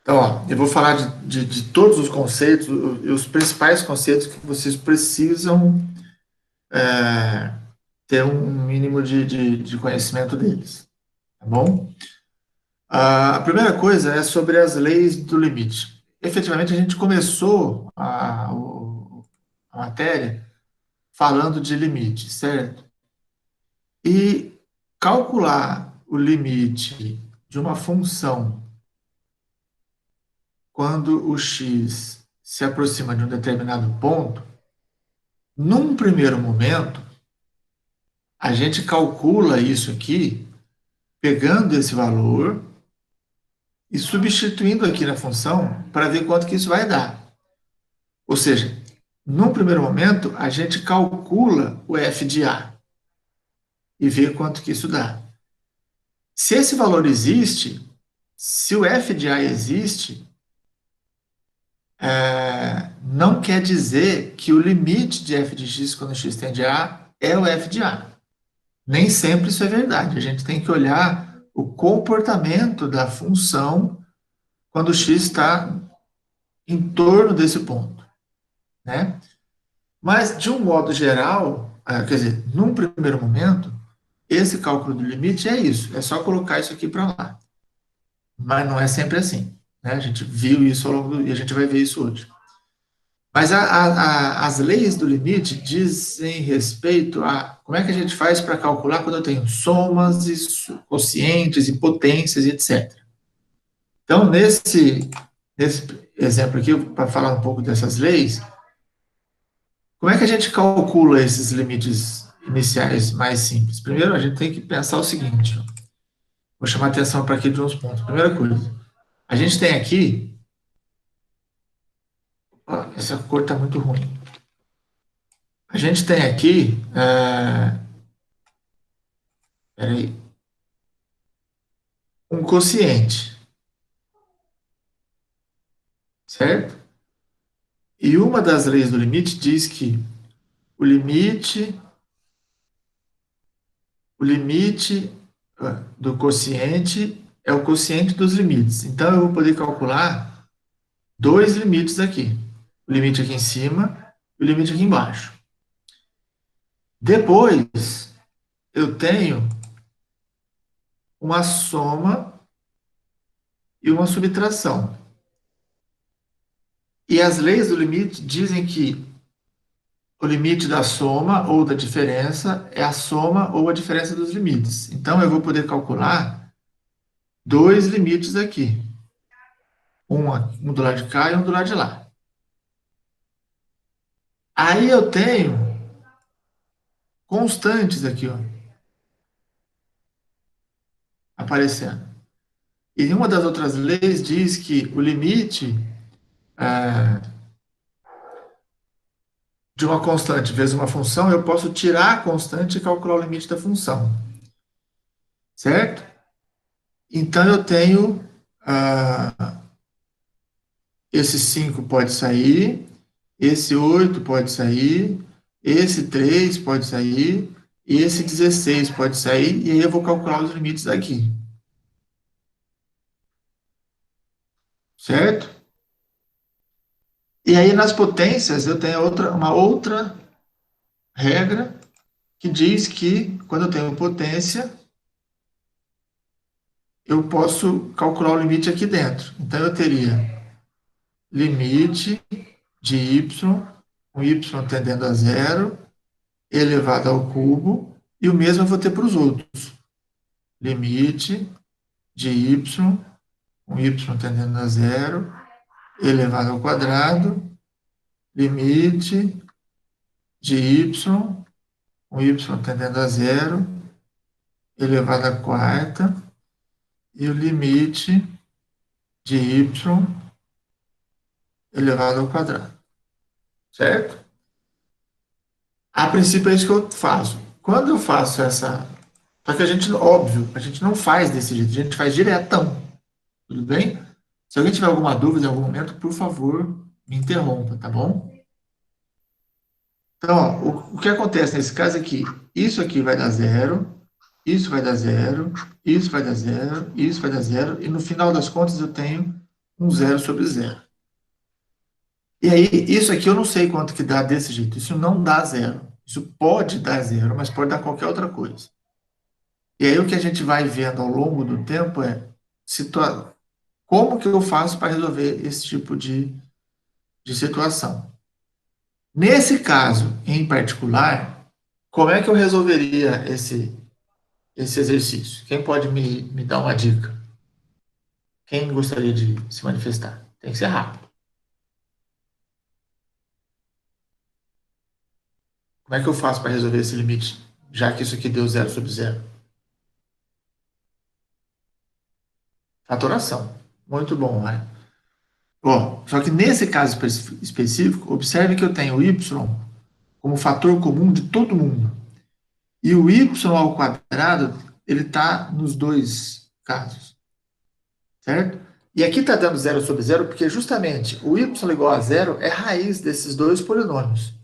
Então, ó, eu vou falar de todos os conceitos, os principais conceitos que vocês precisam ter um mínimo de conhecimento deles, tá bom? A primeira coisa é sobre as leis do limite. Efetivamente, a gente começou a matéria falando de limite, certo? E calcular o limite de uma função quando o x se aproxima de um determinado ponto, num primeiro momento, a gente calcula isso aqui, pegando esse valor e substituindo aqui na função para ver quanto que isso vai dar. Ou seja, num primeiro momento, a gente calcula o f de a e vê quanto que isso dá. Se esse valor existe, se o f de a existe, não quer dizer que o limite de f de x quando x tende a é o f de a. Nem sempre isso é verdade. A gente tem que olhar o comportamento da função quando x está em torno desse ponto, né? Mas, de um modo geral, quer dizer, num primeiro momento, esse cálculo do limite é isso, é só colocar isso aqui para lá. Mas não é sempre assim, né? A gente viu isso ao longo e a gente vai ver isso hoje. Mas as leis do limite dizem respeito a como é que a gente faz para calcular quando eu tenho somas e quocientes e potências e etc. Então, nesse exemplo aqui, para falar um pouco dessas leis, como é que a gente calcula esses limites iniciais mais simples? Primeiro, a gente tem que pensar o seguinte, ó. Vou chamar a atenção para aqui de uns pontos. Primeira coisa, a gente tem aqui, ó, essa cor está muito ruim. A gente tem aqui, peraí, um quociente, certo? E uma das leis do limite diz que o limite do quociente é o quociente dos limites. Então, eu vou poder calcular dois limites aqui. O limite aqui em cima e o limite aqui embaixo. Depois, eu tenho uma soma e uma subtração. E as leis do limite dizem que o limite da soma ou da diferença é a soma ou a diferença dos limites. Então, eu vou poder calcular dois limites aqui. Um do lado de cá e um do lado de lá. Aí eu tenho constantes aqui, ó, aparecendo. E uma das outras leis diz que o limite de uma constante vezes uma função, eu posso tirar a constante e calcular o limite da função. Certo? Então, eu tenho esse 5 pode sair, esse 8 pode sair, esse 3 pode sair, e esse 16 pode sair, e aí eu vou calcular os limites aqui. Certo? E aí, nas potências, eu tenho uma outra regra que diz que, quando eu tenho potência, eu posso calcular o limite aqui dentro. Então, eu teria limite de y, com y tendendo a zero, elevado ao cubo, e o mesmo eu vou ter para os outros. Limite de y, com y tendendo a zero, elevado ao quadrado, limite de y, com y tendendo a zero, elevado à quarta, e o limite de y elevado ao quadrado. Certo? A princípio é isso que eu faço. Quando eu faço essa... Só que a gente, óbvio, a gente não faz desse jeito, a gente faz diretão. Tudo bem? Se alguém tiver alguma dúvida em algum momento, por favor, me interrompa, tá bom? Então, ó, o que acontece nesse caso é que isso aqui vai dar zero, isso vai dar zero, isso vai dar zero, isso vai dar zero, e no final das contas eu tenho um zero sobre zero. E aí, isso aqui eu não sei quanto que dá desse jeito. Isso não dá zero. Isso pode dar zero, mas pode dar qualquer outra coisa. E aí o que a gente vai vendo ao longo do tempo é como que eu faço para resolver esse tipo de situação. Nesse caso, em particular, como é que eu resolveria esse exercício? Quem pode me dar uma dica? Quem gostaria de se manifestar? Tem que ser rápido. Como é que eu faço para resolver esse limite, já que isso aqui deu zero sobre zero? Fatoração. Muito bom, né? Bom, só que nesse caso específico, observe que eu tenho y como fator comum de todo mundo. E o y ao quadrado, ele está nos dois casos, certo? E aqui está dando zero sobre zero porque justamente o y igual a zero é raiz desses dois polinômios.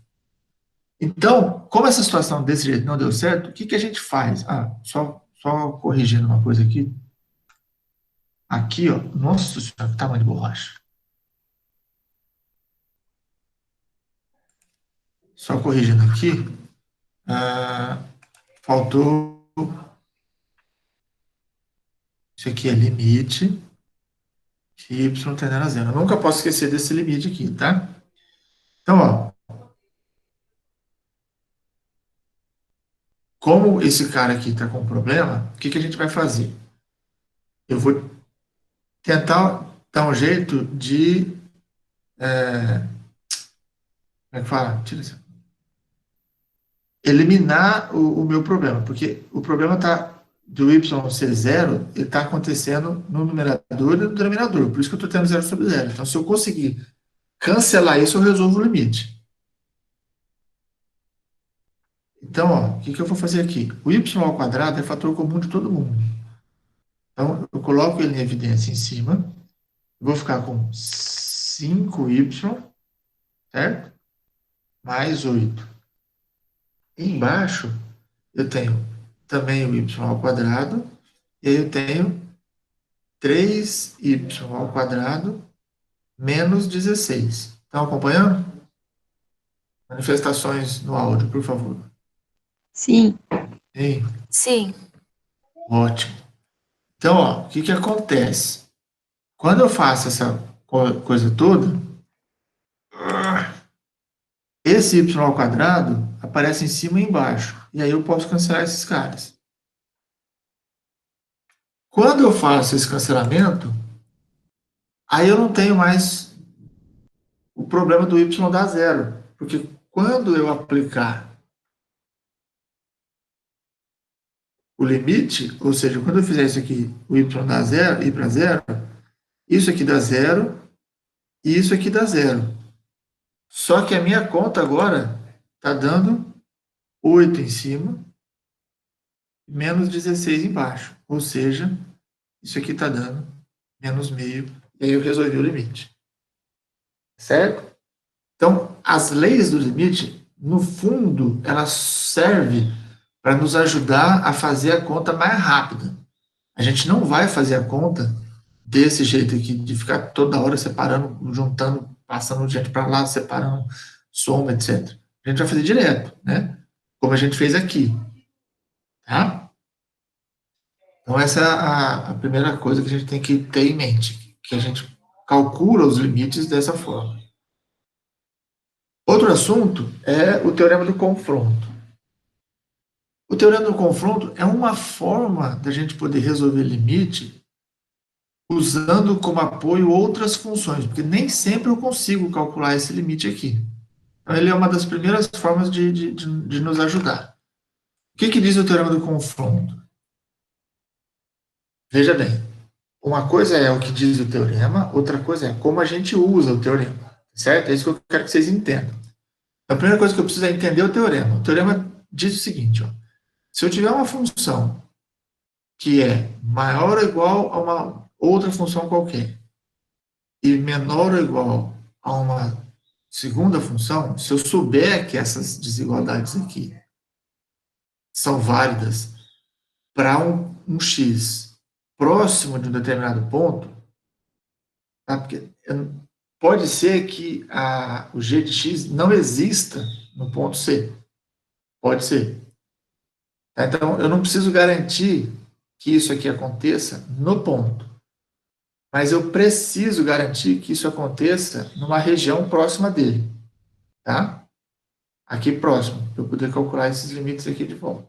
Então, como essa situação desse jeito não deu certo, o que, que a gente faz? Só corrigindo uma coisa aqui. Aqui, ó, nossa senhora, que tamanho de borracha. Só corrigindo aqui, ah, faltou. Isso aqui é limite de y tendendo a zero. Eu nunca posso esquecer desse limite aqui, tá? Então, ó, como esse cara aqui está com problema, o que, que a gente vai fazer? Eu vou tentar dar um jeito de. Como é que fala? Tira isso. Eliminar o meu problema, porque o problema está do y ser zero, ele está acontecendo no numerador e no denominador, por isso que eu estou tendo zero sobre zero. Então, se eu conseguir cancelar isso, eu resolvo o limite. Então, ó, o que, que eu vou fazer aqui? O y ao quadrado é fator comum de todo mundo. Então, eu coloco ele em evidência em cima, vou ficar com 5y, certo? Mais 8. Embaixo, eu tenho também o y ao quadrado, e aí eu tenho 3y ao quadrado menos 16. Estão acompanhando? Manifestações no áudio, por favor. Sim. Sim, Sim. ótimo. Então, ó, o que que acontece? Quando eu faço essa coisa toda, esse y ao quadrado aparece em cima e embaixo. E aí eu posso cancelar esses caras. Quando eu faço esse cancelamento, aí eu não tenho mais o problema do y dar zero. Porque quando eu aplicar o limite, ou seja, quando eu fizer isso aqui, o y dá zero, ir para zero, isso aqui dá zero e isso aqui dá zero. Só que a minha conta agora está dando 8 em cima, menos 16 embaixo. Ou seja, isso aqui está dando menos meio, e aí eu resolvi o limite. Certo? Então, as leis do limite, no fundo, elas servem para nos ajudar a fazer a conta mais rápida. A gente não vai fazer a conta desse jeito aqui, de ficar toda hora separando, juntando, passando gente para lá, separando, soma, etc. A gente vai fazer direto, né? Como a gente fez aqui. Tá? Então, essa é a primeira coisa que a gente tem que ter em mente, que a gente calcula os limites dessa forma. Outro assunto é o teorema do confronto. O teorema do confronto é uma forma da gente poder resolver limite usando como apoio outras funções, porque nem sempre eu consigo calcular esse limite aqui. Então, ele é uma das primeiras formas de nos ajudar. O que, que diz o teorema do confronto? Veja bem, uma coisa é o que diz o teorema, outra coisa é como a gente usa o teorema, certo? É isso que eu quero que vocês entendam. A primeira coisa que eu preciso é entender o teorema. O teorema diz o seguinte, ó, se eu tiver uma função que é maior ou igual a uma outra função qualquer e menor ou igual a uma segunda função, se eu souber que essas desigualdades aqui são válidas para um x próximo de um determinado ponto, Tá? Porque pode ser que o g de x não exista no ponto C. Pode ser. Tá? Então, eu não preciso garantir que isso aqui aconteça no ponto. Mas eu preciso garantir que isso aconteça numa região próxima dele. Tá? Aqui próximo, para eu poder calcular esses limites aqui de volta.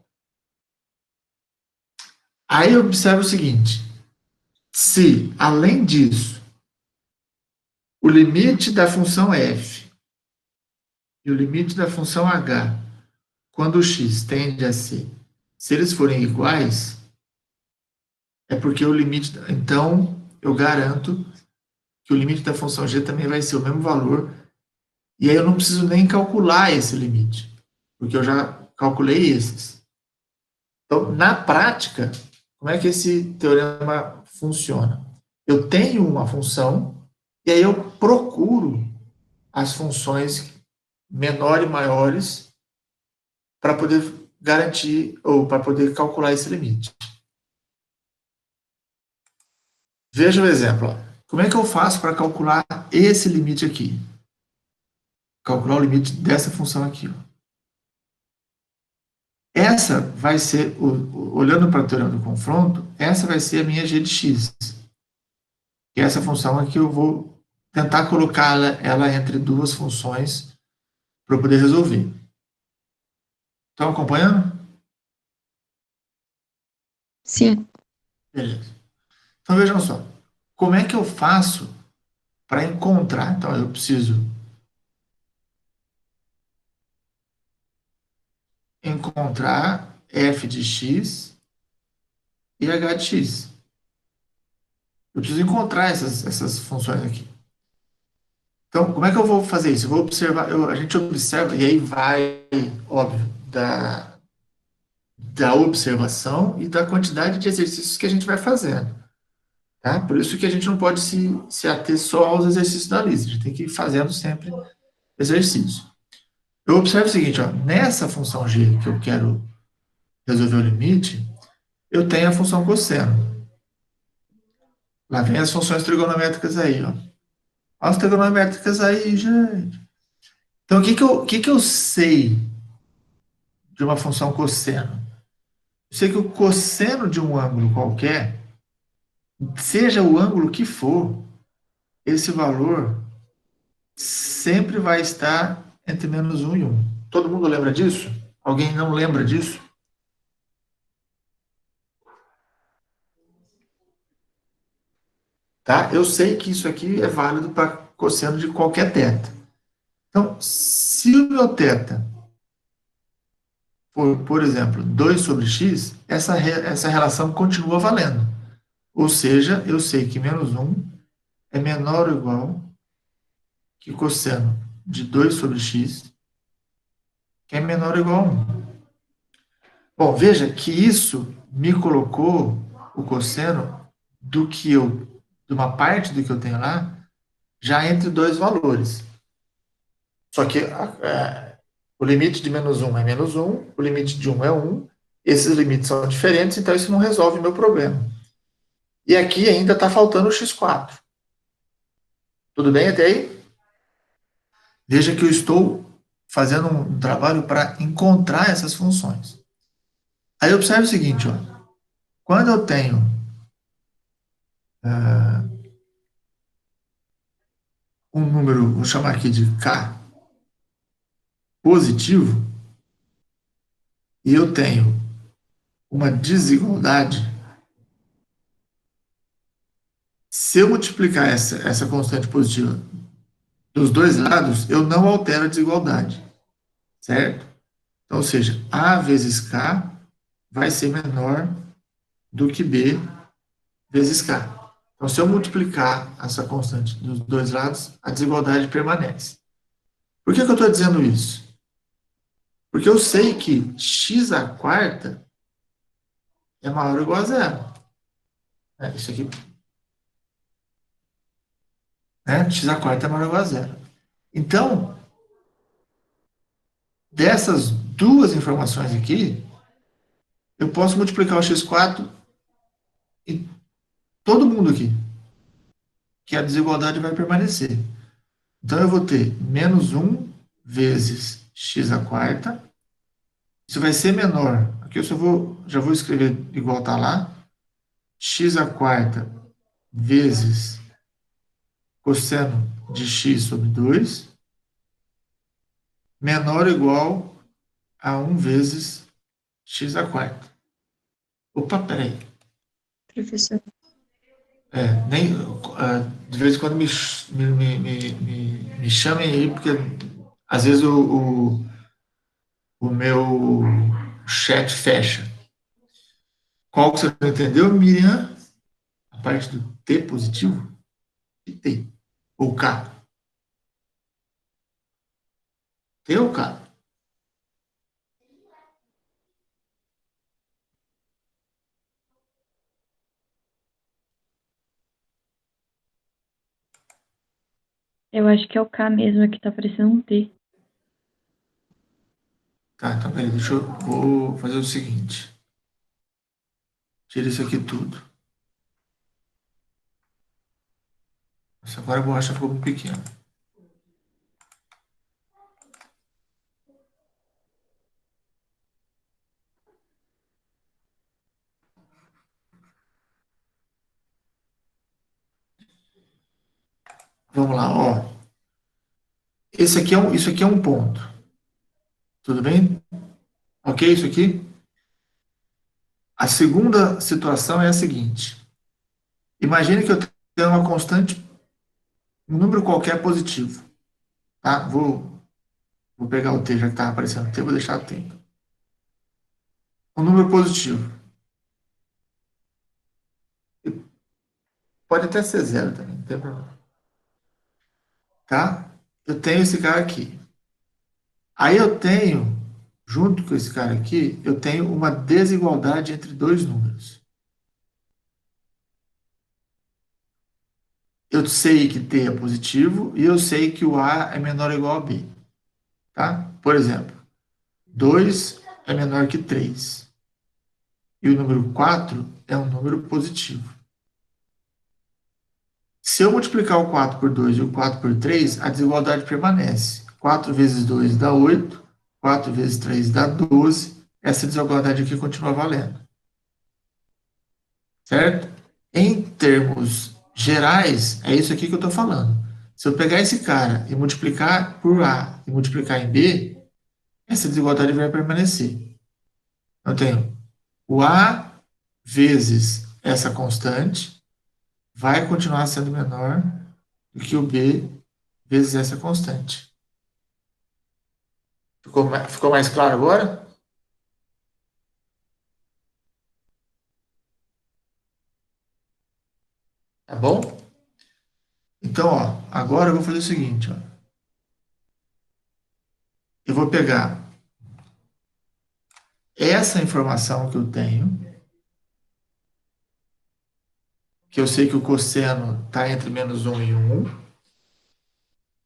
Aí eu observo o seguinte: se, além disso, o limite da função f e o limite da função h, quando o x tende a c, se eles forem iguais, é porque o limite. Então, eu garanto que o limite da função g também vai ser o mesmo valor, e aí eu não preciso nem calcular esse limite, porque eu já calculei esses. Então, na prática, como é que esse teorema funciona? Eu tenho uma função, e aí eu procuro as funções menores e maiores para poder garantir ou para poder calcular esse limite. Veja o exemplo. Ó. Como é que eu faço para calcular esse limite aqui? Calcular o limite dessa função aqui. Ó. Essa vai ser, olhando para o teorema do confronto, essa vai ser a minha g de x. Que é essa função aqui eu vou tentar colocar ela entre duas funções para eu poder resolver. Estão acompanhando? Sim. Beleza. Então vejam só. Como é que eu faço para encontrar? Então eu preciso encontrar f de x e h de x. Eu preciso encontrar essas funções aqui. Então, como é que eu vou fazer isso? Eu vou observar, a gente observa, e aí vai, óbvio, da observação e da quantidade de exercícios que a gente vai fazendo. Tá? Por isso que a gente não pode se ater só aos exercícios da lista, a gente tem que ir fazendo sempre exercício. Eu observo o seguinte, ó, nessa função g que eu quero resolver o limite, eu tenho a função cosseno. Lá vem as funções trigonométricas aí, ó. Olha as trigonométricas aí, gente. Então, o que eu sei de uma função cosseno? Eu sei que o cosseno de um ângulo qualquer, seja o ângulo que for, esse valor sempre vai estar entre -1 e 1. Todo mundo lembra disso? Alguém não lembra disso? Tá? Eu sei que isso aqui é válido para cosseno de qualquer θ. Então, se o meu θ for, por exemplo, 2 sobre x, essa relação continua valendo. Ou seja, eu sei que -1 é menor ou igual que cosseno de 2 sobre x, que é menor ou igual a 1. Bom, veja que isso me colocou o cosseno de uma parte do que eu tenho lá, já entre dois valores. Só que o limite de -1 é -1, o limite de 1 é 1, esses limites são diferentes, então isso não resolve o meu problema. E aqui ainda está faltando o x4. Tudo bem até aí? Veja que eu estou fazendo um trabalho para encontrar essas funções. Aí observe o seguinte, ó, quando eu tenho um número, vou chamar aqui de k, positivo, e eu tenho uma desigualdade, se eu multiplicar essa constante positiva dos dois lados, eu não altero a desigualdade, certo? Então, ou seja, A vezes K vai ser menor do que B vezes K. Então, se eu multiplicar essa constante dos dois lados, a desigualdade permanece. Por que eu estou dizendo isso? Porque eu sei que x à quarta é maior ou igual a zero. Isso aqui, né? X à quarta é maior ou igual a zero. Então, dessas duas informações aqui, eu posso multiplicar o x4 em todo mundo aqui. que a desigualdade vai permanecer. Então, eu vou ter menos 1 vezes x à quarta. Isso vai ser menor. Aqui eu já vou escrever igual está lá. X à quarta vezes cosseno de x sobre 2 menor ou igual a 1 vezes x à quarta. Opa, peraí. Professor, Nem, de vez em quando me chamem aí, porque às vezes o meu chat fecha. Qual que você não entendeu, Miriam? A parte do T positivo? E T? Ou K? T ou K? eu acho que é o K mesmo, aqui tá parecendo um T. Tá, então peraí, vou fazer o seguinte. Tira isso aqui tudo. Nossa, agora a borracha ficou muito pequena. Vamos lá, ó. Isso aqui é um ponto. Tudo bem? Ok, isso aqui? A segunda situação é a seguinte. Imagine que eu tenho uma constante, um número qualquer positivo. Tá? Vou pegar o T, já que estava aparecendo o T, vou deixar o T. Um número positivo. Pode até ser zero também, não tem problema. Tá? Eu tenho esse cara aqui. Aí eu tenho, junto com esse cara aqui, eu tenho uma desigualdade entre dois números. Eu sei que T é positivo e eu sei que o A é menor ou igual a B. Tá? Por exemplo, 2 é menor que 3. E o número 4 é um número positivo. Se eu multiplicar o 4 por 2 e o 4 por 3, a desigualdade permanece. 4 vezes 2 dá 8, 4 vezes 3 dá 12. Essa desigualdade aqui continua valendo. Certo? Em termos gerais, é isso aqui que eu estou falando. Se eu pegar esse cara e multiplicar por A e multiplicar em B, essa desigualdade vai permanecer. Eu tenho o A vezes essa constante vai continuar sendo menor do que o B vezes essa constante. Ficou mais claro agora? Tá bom? Então, ó, agora eu vou fazer o seguinte, ó. Eu vou pegar essa informação que eu tenho, que eu sei que o cosseno está entre menos um e um,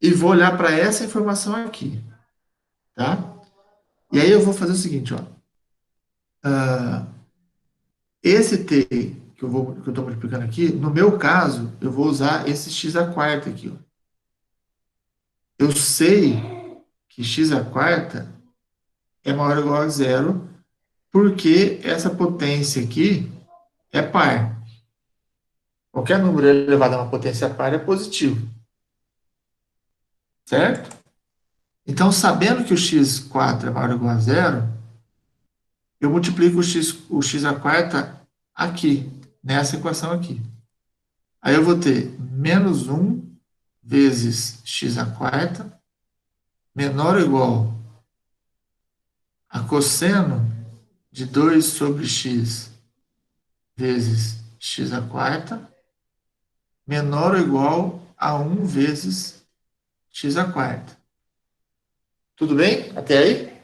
e vou olhar para essa informação aqui, tá? E aí eu vou fazer o seguinte, ó. Esse t que eu estou multiplicando aqui, no meu caso, eu vou usar esse x à quarta aqui, ó. Eu sei que x à quarta é maior ou igual a zero, porque essa potência aqui é par. Qualquer número elevado a uma potência par é positivo, certo? Então, sabendo que o x4 é maior ou igual a zero, eu multiplico o x à quarta aqui, nessa equação aqui. Aí eu vou ter menos 1 vezes x à quarta menor ou igual a cosseno de 2 sobre x vezes x à quarta menor ou igual a 1 vezes x à quarta. Tudo bem? Até aí?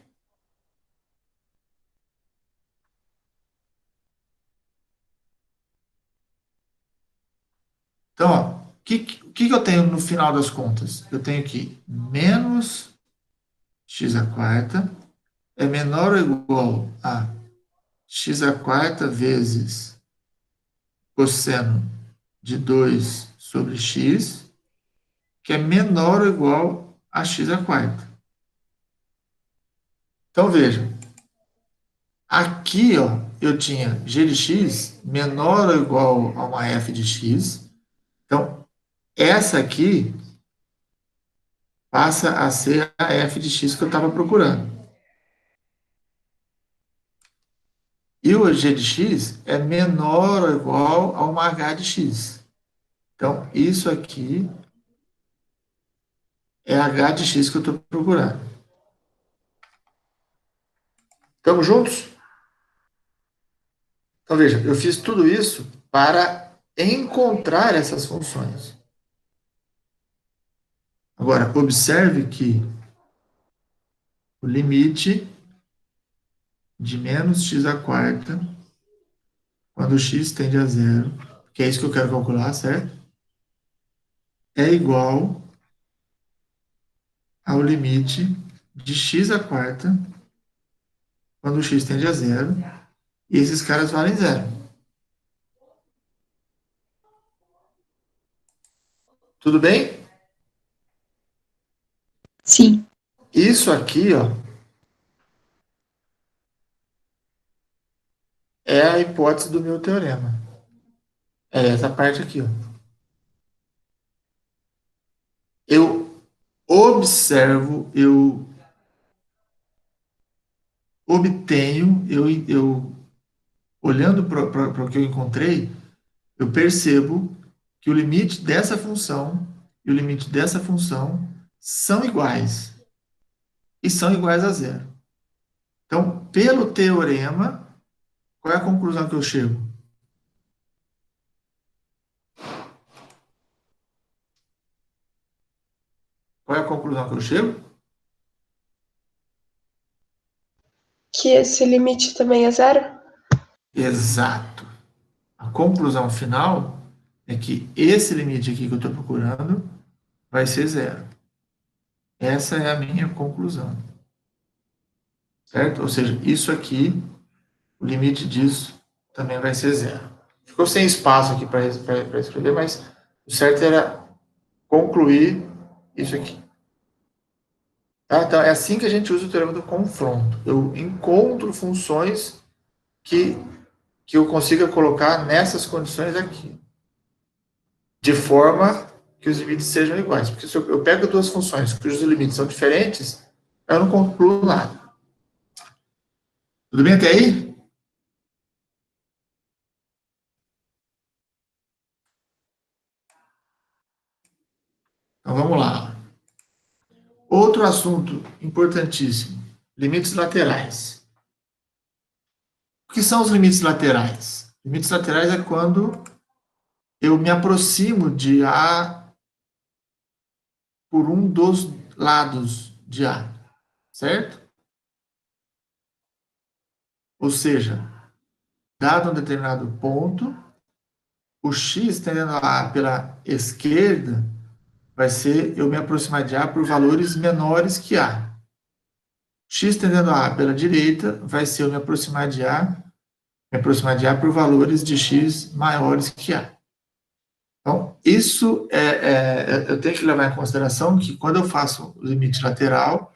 Então, ó, o que eu tenho no final das contas? Eu tenho aqui menos x à quarta é menor ou igual a x à quarta vezes cosseno de 2 sobre x, que é menor ou igual a x à quarta. Então, veja, aqui, ó, eu tinha g de x menor ou igual a uma f de x. Então, essa aqui passa a ser a f de x que eu estava procurando. E o g de x é menor ou igual a uma h de x. Então, isso aqui é h de x que eu estou procurando. Estamos juntos? Então, veja, eu fiz tudo isso para encontrar essas funções. Agora, observe que o limite de menos x à quarta, quando x tende a zero, que é isso que eu quero calcular, certo? É igual ao limite de x à quarta, quando x tende a zero, e esses caras valem zero. Tudo bem? Sim. Isso aqui, ó, é a hipótese do meu teorema. É essa parte aqui, ó. Eu observo, eu obtenho, eu olhando para o que eu encontrei, eu percebo que o limite dessa função e o limite dessa função são iguais. E são iguais a zero. Então, pelo teorema, qual é a conclusão que eu chego? Qual é a conclusão que eu chego? Que esse limite também é zero? Exato. A conclusão final é que esse limite aqui que eu estou procurando vai ser zero. Essa é a minha conclusão. Certo? Ou seja, isso aqui, o limite disso também vai ser zero. Ficou sem espaço aqui para escrever, mas o certo era concluir isso aqui. Tá? Então, é assim que a gente usa o teorema do confronto. Eu encontro funções que eu consiga colocar nessas condições aqui, de forma que os limites sejam iguais. Porque se eu pego duas funções cujos limites são diferentes, eu não concluo nada. Tudo bem até aí? Então vamos lá. Outro assunto importantíssimo: limites laterais. O que são os limites laterais? Limites laterais é quando eu me aproximo de A por um dos lados de A, certo? Ou seja, dado um determinado ponto, o x tendendo a A pela esquerda vai ser eu me aproximar de A por valores menores que A. X tendendo a A pela direita vai ser eu me aproximar de A por valores de x maiores que A. Então, isso eu tenho que levar em consideração que quando eu faço o limite lateral,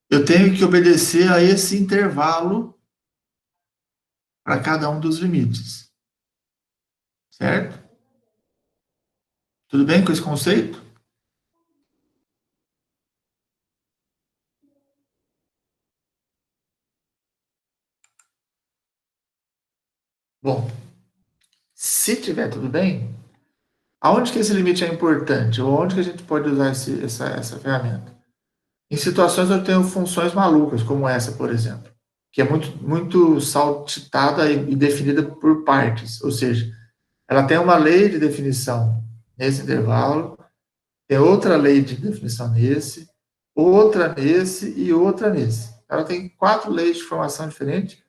eu tenho que obedecer a esse intervalo para cada um dos limites. Certo? Tudo bem com esse conceito? Bom, se tiver tudo bem, aonde que esse limite é importante? Ou onde que a gente pode usar essa ferramenta? Em situações onde eu tenho funções malucas, como essa, por exemplo, que é muito saltitada e definida por partes, ou seja, ela tem uma lei de definição nesse intervalo, tem outra lei de definição nesse, outra nesse e outra nesse. Ela tem 4 leis de formação diferentes,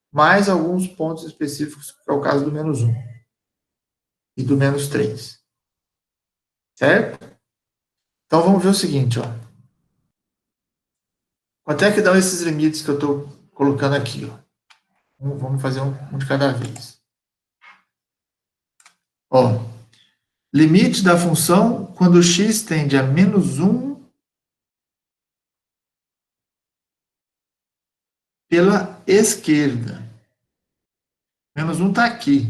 mais alguns pontos específicos, que é o caso do menos 1 e do menos 3. Certo? Então vamos ver o seguinte, ó. Quanto é que dão esses limites que eu estou colocando aqui, ó? Vamos fazer um de cada vez. Ó, Limite da função quando x tende a -1 pela esquerda. -1 está aqui.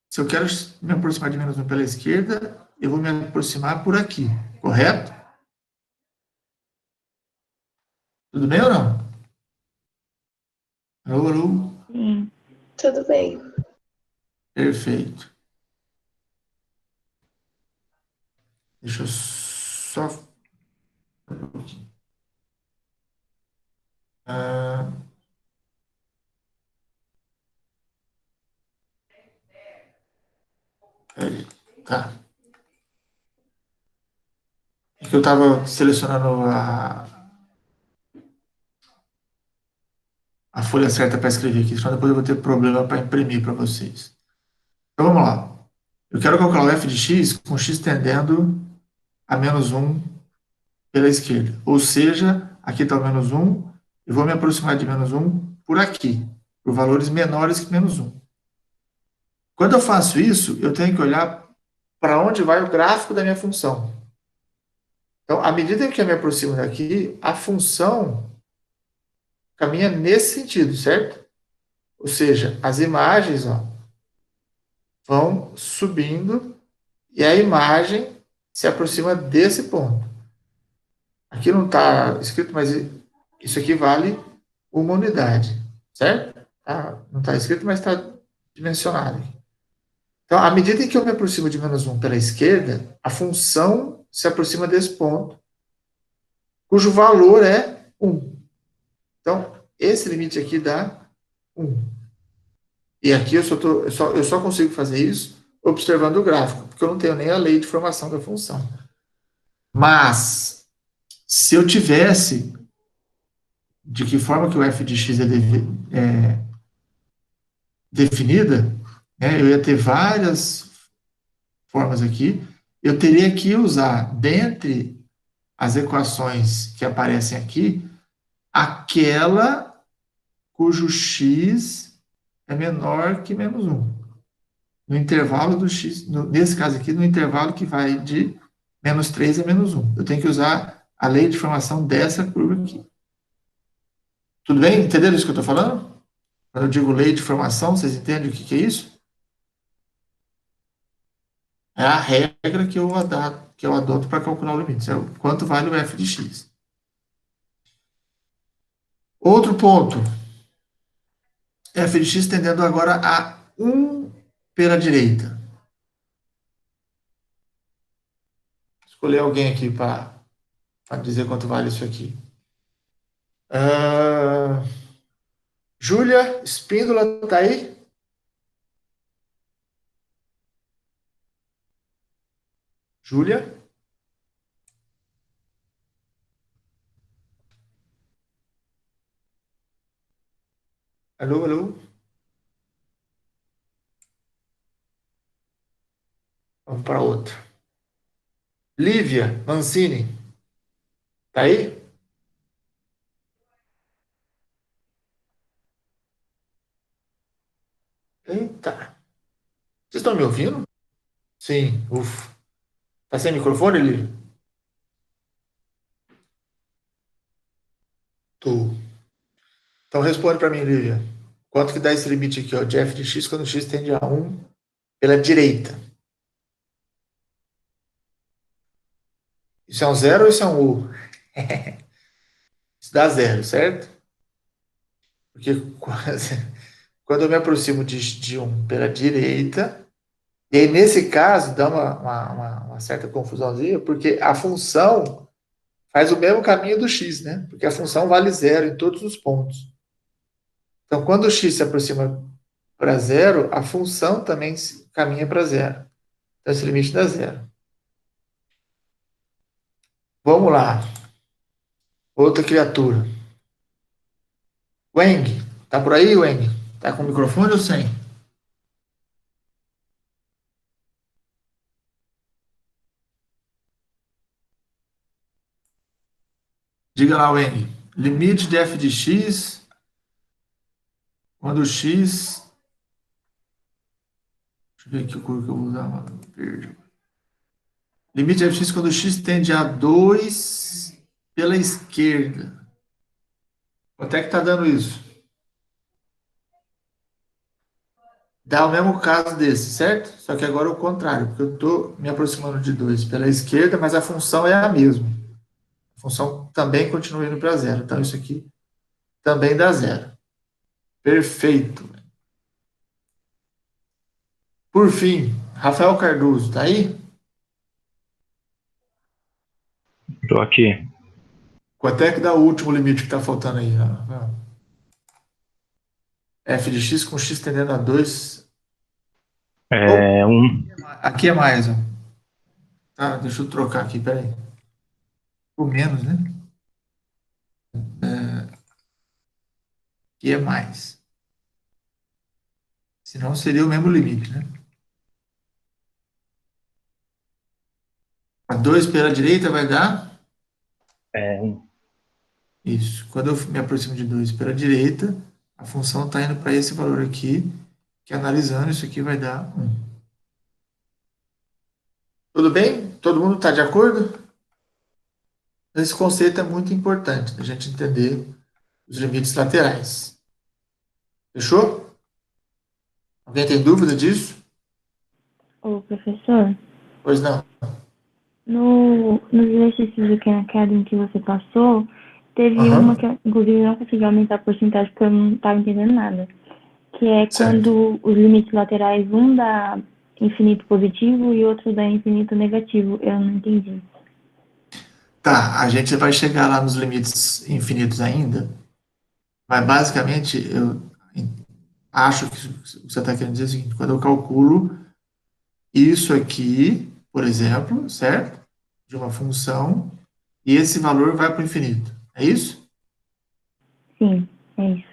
Se eu quero me aproximar de -1 pela esquerda, eu vou me aproximar por aqui, correto? Tudo bem ou não? Alô, alô? Sim. Tudo bem. Perfeito. Deixa eu só... Ah, peraí. Tá. É que eu estava selecionando a folha certa para escrever aqui, senão depois eu vou ter problema para imprimir para vocês. Então vamos lá. Eu quero calcular o f de x com x tendendo a -1 pela esquerda. Ou seja, aqui está o -1, eu vou me aproximar de -1 por aqui, por valores menores que -1. Quando eu faço isso, eu tenho que olhar para onde vai o gráfico da minha função. Então, à medida que eu me aproximo daqui, a função caminha nesse sentido, certo? Ou seja, as imagens, ó, vão subindo e a imagem se aproxima desse ponto. Aqui não está escrito, mas isso aqui vale uma unidade, certo? Não está escrito, mas está dimensionado. Então, à medida em que eu me aproximo de -1 pela esquerda, a função se aproxima desse ponto, cujo valor é 1. Então, esse limite aqui dá 1. E aqui eu só consigo fazer isso observando o gráfico, porque eu não tenho nem a lei de formação da função. Mas, se eu tivesse de que forma que o f de x é definida, né, eu ia ter várias formas aqui, eu teria que usar, dentre as equações que aparecem aqui, aquela cujo x é menor que -1. No intervalo do x, nesse caso aqui, no intervalo que vai de -3 a -1. Eu tenho que usar a lei de formação dessa curva aqui. Tudo bem? Entenderam isso que eu estou falando? Quando eu digo lei de formação, vocês entendem o que é isso? É a regra que eu adoto para calcular o limite. É o quanto vale o f de x. Outro ponto. F de x tendendo agora a 1 pela direita. Escolher alguém aqui para dizer quanto vale isso aqui. Júlia Espíndola, tá aí? Júlia? Alô, alô? Vamos para outra. Lívia Mancini, tá aí? Eita. Vocês estão me ouvindo? Sim, ufa. Tá sem microfone, Lívia? Tô. Então responde para mim, Lívia. Quanto que dá esse limite aqui, ó, de f de x quando x tende a 1 pela direita? Isso é um zero ou isso é um U? Isso dá zero, certo? Porque quando eu me aproximo de 1 pela direita, e aí nesse caso dá uma certa confusãozinha, porque a função faz o mesmo caminho do x, né? Porque a função vale zero em todos os pontos. Então, quando o x se aproxima para zero, a função também caminha para zero. Então, esse limite dá zero. Vamos lá. Outra criatura. Weng. Tá por aí, Weng? Tá com o microfone ou sem? Diga lá, Weng. Limite de f de x quando x Deixa eu ver aqui o cor que eu vou usar. Verde. Limite de f de x quando x tende a 2 pela esquerda. Quanto é que está dando isso? Dá o mesmo caso desse, certo? Só que agora é o contrário, porque eu estou me aproximando de 2 pela esquerda, mas a função é a mesma. A função também continua indo para zero. Então, isso aqui também dá zero. Perfeito. Por fim, Rafael Cardoso, tá aí? Tô aqui. Quanto é que dá o último limite que está faltando aí, Rafael? F de x com x tendendo a 2. É um. Aqui é mais, ó. Tá, deixa eu trocar aqui, peraí. Por menos, né? Aqui é mais. Senão seria o mesmo limite, né? A 2 pela direita vai dar É um. isso. Quando eu me aproximo de 2 pela direita, a função está indo para esse valor aqui, que analisando isso aqui vai dar 1. Tudo bem? Todo mundo está de acordo? Esse conceito é muito importante, a gente entender os limites laterais. Fechou? Alguém tem dúvida disso? Ô, professor, Pois não. nos exercícios do Khan Academy que você passou, teve uma Aham, que, inclusive, eu não consegui aumentar a porcentagem porque eu não estava entendendo nada. Que é certo. quando os limites laterais, um dá infinito positivo e outro dá infinito negativo. Eu não entendi. Tá, a gente vai chegar lá nos limites infinitos ainda, mas basicamente eu acho que o que você está querendo dizer é o seguinte: quando eu calculo isso aqui, por exemplo, certo? De uma função, e esse valor vai para o infinito. É isso? Sim, é isso.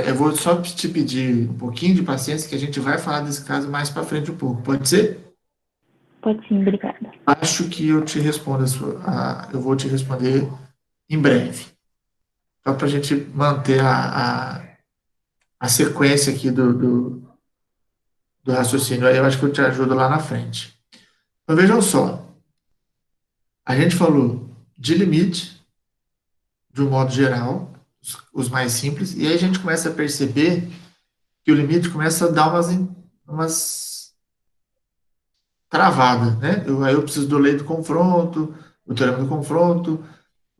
Eu vou só te pedir um pouquinho de paciência, que a gente vai falar desse caso mais para frente um pouco. Pode ser? Pode sim, obrigada. Acho que eu te respondo eu vou te responder em breve. Só para a gente manter a sequência aqui do raciocínio. Aí eu acho que eu te ajudo lá na frente. Então vejam só. A gente falou de limite, de um modo geral, os mais simples, e aí a gente começa a perceber que o limite começa a dar umas travadas, né? Aí eu preciso do lei do confronto, do teorema do confronto,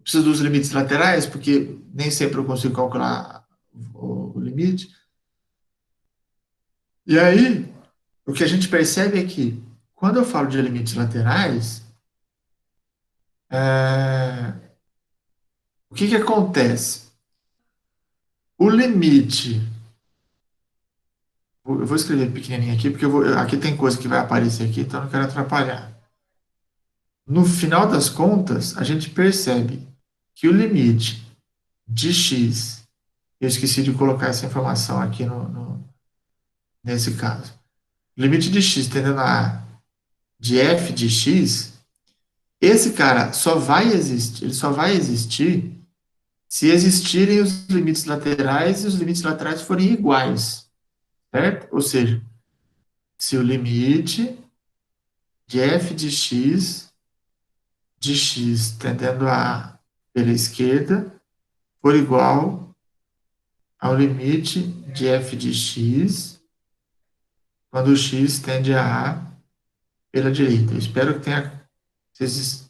preciso dos limites laterais, porque nem sempre eu consigo calcular o limite. E aí, o que a gente percebe é que, quando eu falo de limites laterais, o que que acontece? O limite, eu vou escrever pequenininho aqui, porque aqui tem coisa que vai aparecer aqui, então eu não quero atrapalhar. No final das contas, a gente percebe que o limite de x, eu esqueci de colocar essa informação aqui nesse caso, o limite de x tendendo a de f de x, esse cara só vai existir, ele só vai existir se existirem os limites laterais e os limites laterais forem iguais, certo? Ou seja, se o limite de f de x tendendo a pela esquerda for igual ao limite de f de x quando o x tende a A pela direita. Eu espero que vocês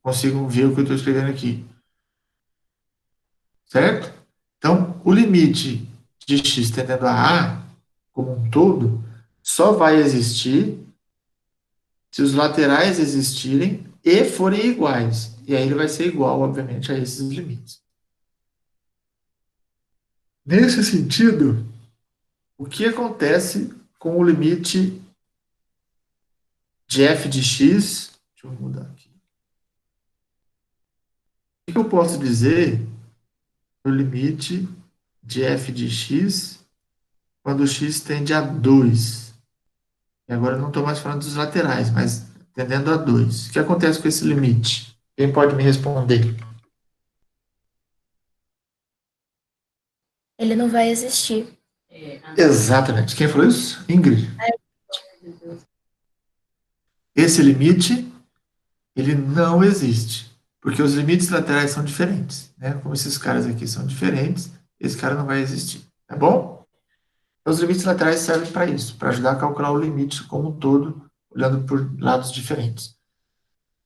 consigam ver o que eu estou escrevendo aqui, certo? Então, o limite de x tendendo a A, como um todo, só vai existir se os laterais existirem e forem iguais. E aí ele vai ser igual, obviamente, a esses limites. Nesse sentido, o que acontece com o limite de f de x? Deixa eu mudar aqui. O que eu posso dizer do limite de f de x quando x tende a 2? E agora eu não estou mais falando dos laterais, mas tendendo a 2. O que acontece com esse limite? Quem pode me responder? Ele não vai existir. Exatamente. Quem falou isso? Ingrid. Esse limite, ele não existe, porque os limites laterais são diferentes, né? Como esses caras aqui são diferentes, esse cara não vai existir, tá bom? Então, os limites laterais servem para isso, para ajudar a calcular o limite como um todo, olhando por lados diferentes.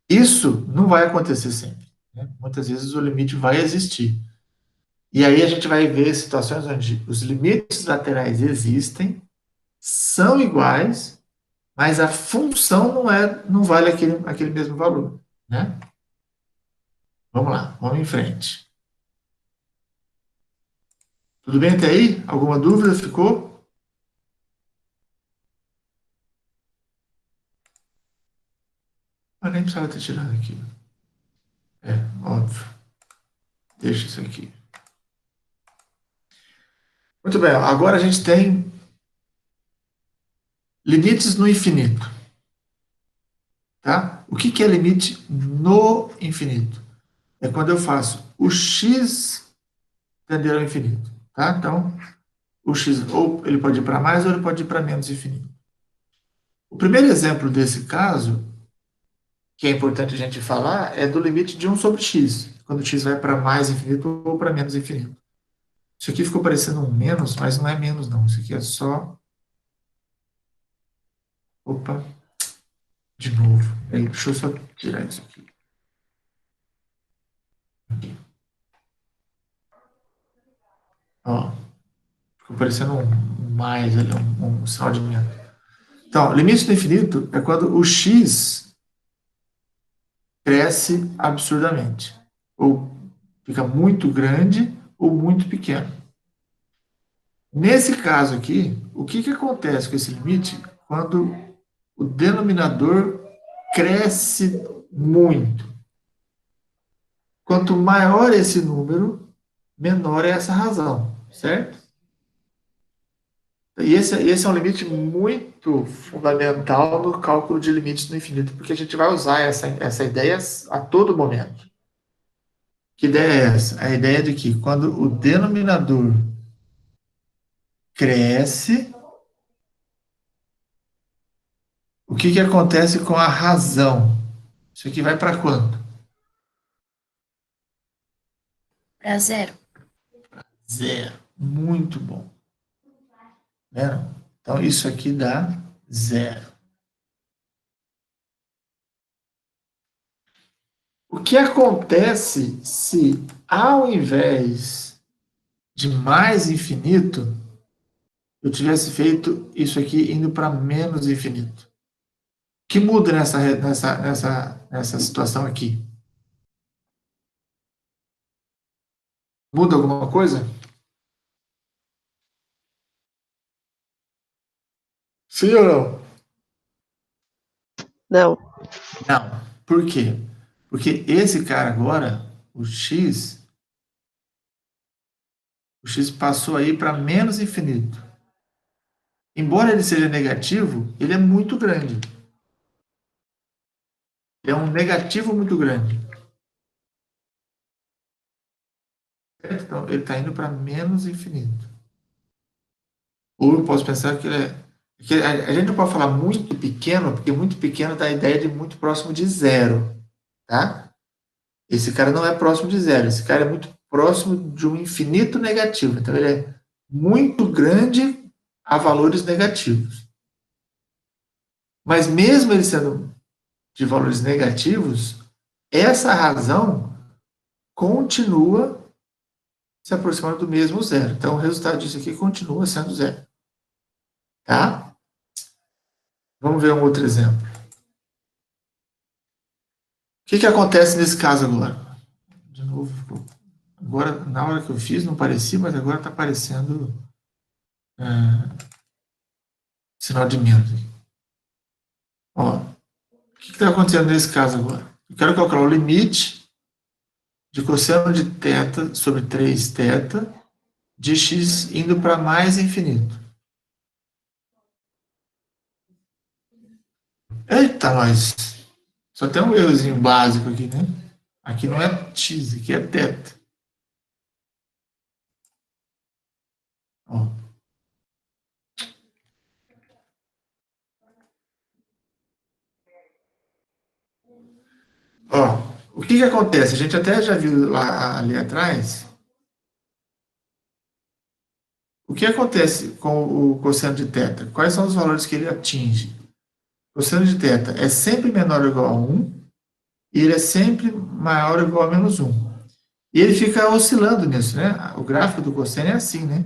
Isso não vai acontecer sempre, né? Muitas vezes o limite vai existir. E aí a gente vai ver situações onde os limites laterais existem, são iguais, mas a função não vale aquele mesmo valor, né? Vamos lá, vamos em frente. Tudo bem até aí? Alguma dúvida ficou? Eu nem precisava ter tirado aqui. É, óbvio. Deixa isso aqui. Muito bem, agora a gente tem limites no infinito. Tá? O que é limite no infinito? É quando eu faço o x tender ao infinito. Tá? Então, o x ou ele pode ir para mais ou ele pode ir para menos infinito. O primeiro exemplo desse caso, que é importante a gente falar, é do limite de 1 sobre x, quando x vai para mais infinito ou para menos infinito. Isso aqui ficou parecendo um menos, mas não é menos, não. Isso aqui é só... Opa, de novo. Aí, deixa eu só tirar isso aqui. Ó, ficou parecendo um mais ali, um sinal de menos. Então, limite do infinito é quando o x cresce absurdamente. Ou fica muito grande ou muito pequeno. Nesse caso aqui, o que acontece com esse limite quando o denominador cresce muito? Quanto maior esse número, menor é essa razão, certo? E esse é um limite muito fundamental no cálculo de limites no infinito, porque a gente vai usar essa ideia a todo momento. Que ideia é essa? A ideia de que quando o denominador cresce, o que acontece com a razão? Isso aqui vai para quanto? Para zero. Zero. Muito bom. Né? Então, isso aqui dá zero. O que acontece se, ao invés de mais infinito, eu tivesse feito isso aqui indo para menos infinito? O que muda nessa situação aqui? Muda alguma coisa? Sim ou não? Não. Não. Por quê? Porque esse cara agora, o x passou aí para menos infinito. Embora ele seja negativo, ele é muito grande. Ele é um negativo muito grande. Então, ele está indo para menos infinito. Ou eu posso pensar que ele é... Que a gente não pode falar muito pequeno, porque muito pequeno dá a ideia de muito próximo de zero. Tá? Esse cara não é próximo de zero. Esse cara é muito próximo de um infinito negativo. Então, ele é muito grande a valores negativos. Mas mesmo ele sendo de valores negativos, essa razão continua se aproximando do mesmo zero. Então, o resultado disso aqui continua sendo zero. Tá? Vamos ver um outro exemplo. O que acontece nesse caso agora? De novo, agora, na hora que eu fiz, não parecia, mas agora está aparecendo sinal de menos. Ó, o que está acontecendo nesse caso agora? Eu quero calcular o limite de cosseno de θ sobre 3θ de x indo para mais infinito. Eita, nós! Só tem um errozinho básico aqui, né? Aqui não é x, aqui é θ. Ó. Ó, o que que acontece? A gente até já viu lá ali atrás. O que acontece com o cosseno de θ? Quais são os valores que ele atinge? O cosseno de θ é sempre menor ou igual a 1 e ele é sempre maior ou igual a menos 1. E ele fica oscilando nisso, né? O gráfico do cosseno é assim, né?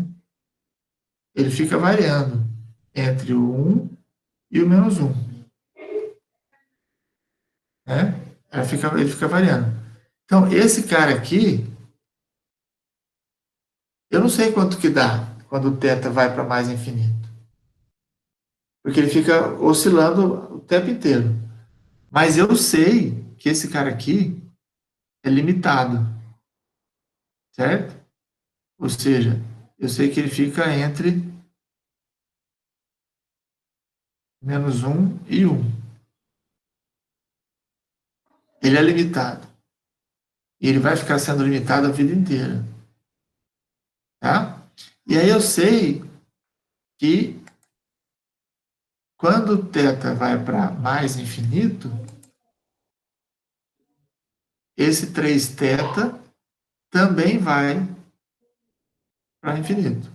Ele fica variando entre o 1 e o menos 1, né? Ele fica variando. Então, esse cara aqui, eu não sei quanto que dá quando o θ vai para mais infinito, porque ele fica oscilando o tempo inteiro. Mas eu sei que esse cara aqui é limitado, certo? Ou seja, eu sei que ele fica entre menos 1 e 1. Ele é limitado. E ele vai ficar sendo limitado a vida inteira. Tá? E aí eu sei que quando o θ vai para mais infinito, esse 3θ também vai para infinito.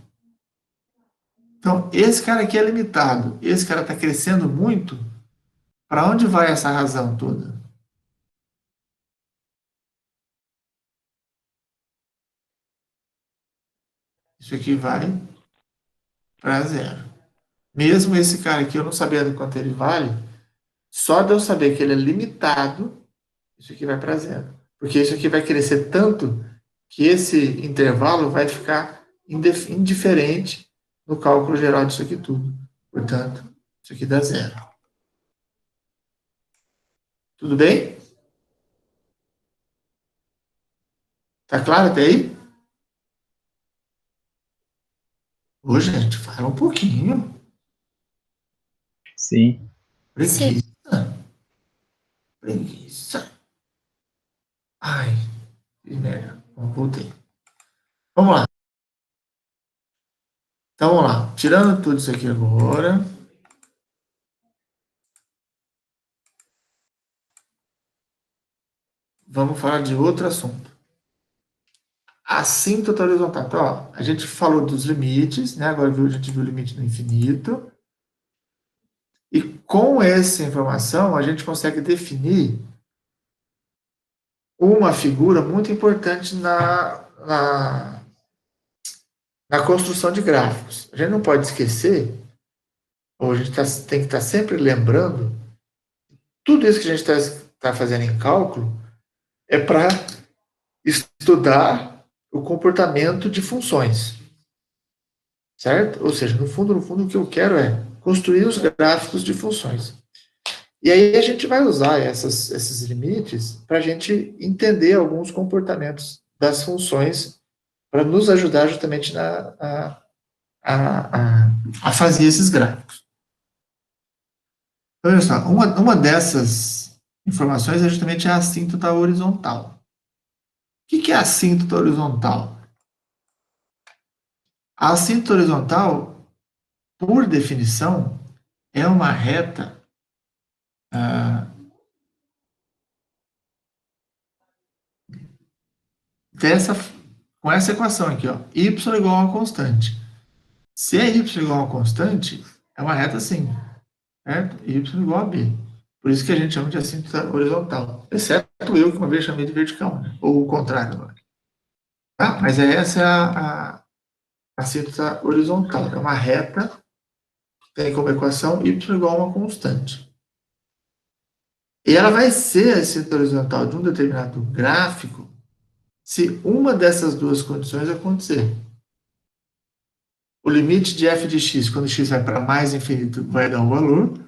Então, esse cara aqui é limitado. Esse cara está crescendo muito. Para onde vai essa razão toda? Isso aqui vai para zero. Mesmo esse cara aqui, eu não sabendo quanto ele vale, só de eu saber que ele é limitado, isso aqui vai para zero. Porque isso aqui vai crescer tanto que esse intervalo vai ficar indiferente no cálculo geral disso aqui tudo. Portanto, isso aqui dá zero. Tudo bem? Tá claro até aí? Ô, gente, fala um pouquinho. Sim. Sim. Preguiça. Preguiça. Ai, que merda. Bom, voltei. Vamos lá. Então, vamos lá. Tirando tudo isso aqui agora. Vamos falar de outro assunto. Assíntota horizontal. Então, ó, a gente falou dos limites, né? Agora a gente viu o limite no infinito. E com essa informação, a gente consegue definir uma figura muito importante na construção de gráficos. A gente não pode esquecer, ou a gente tem que estar sempre lembrando, tudo isso que a gente está fazendo em cálculo é para estudar o comportamento de funções, certo? Ou seja, no fundo, o que eu quero é construir os gráficos de funções. E aí a gente vai usar esses limites para a gente entender alguns comportamentos das funções para nos ajudar justamente a fazer esses gráficos. Então, olha só, uma dessas informações é justamente a assíntota horizontal. O que é a assíntota horizontal? A assíntota horizontal, por definição, é uma reta com essa equação aqui, ó, y igual a uma constante. Se é y igual a uma constante, é uma reta assim, certo? Y igual a b. Por isso que a gente chama de assíntota horizontal. Exceto eu, que uma vez chamei de vertical, né? Ou o contrário agora. Tá? Mas essa é a assíntota horizontal. É uma reta que tem como equação y igual a uma constante. E ela vai ser a assíntota horizontal de um determinado gráfico se uma dessas duas condições acontecer. O limite de f de x, quando x vai para mais infinito, vai dar um valor.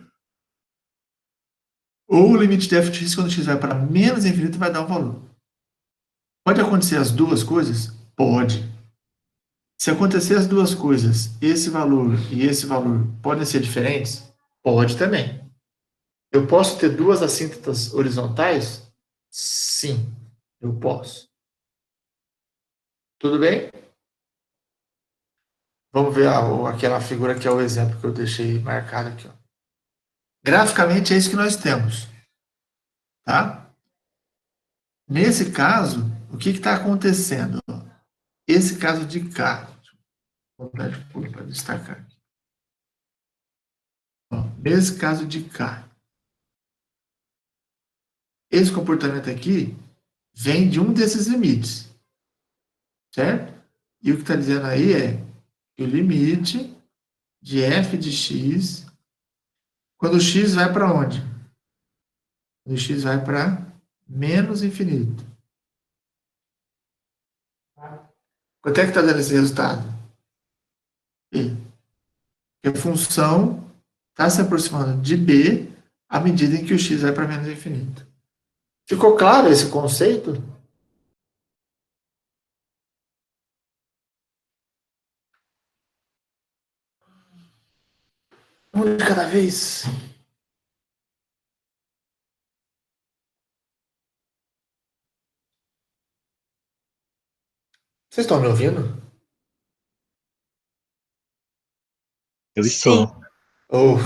Ou o limite de f de x, quando x vai para menos infinito, vai dar um valor. Pode acontecer as duas coisas? Pode. Se acontecer as duas coisas, esse valor e esse valor podem ser diferentes? Pode também. Eu posso ter duas assíntotas horizontais? Sim, eu posso. Tudo bem? Vamos ver aquela figura que é o exemplo que eu deixei marcado aqui. Ó. Graficamente é isso que nós temos. Tá? Nesse caso, o que está acontecendo? Esse caso de K, vou botar de cor para destacar aqui. Ó, nesse caso de K, esse comportamento aqui vem de um desses limites, certo? E o que está dizendo aí é que o limite de f de x, quando o x vai para onde? Quando o x vai para menos infinito. Quanto é que está dando esse resultado? E a função está se aproximando de b à medida em que o x vai para menos infinito. Ficou claro esse conceito? Um de cada vez. Vocês estão me ouvindo? Eu Sim. estou. Oh.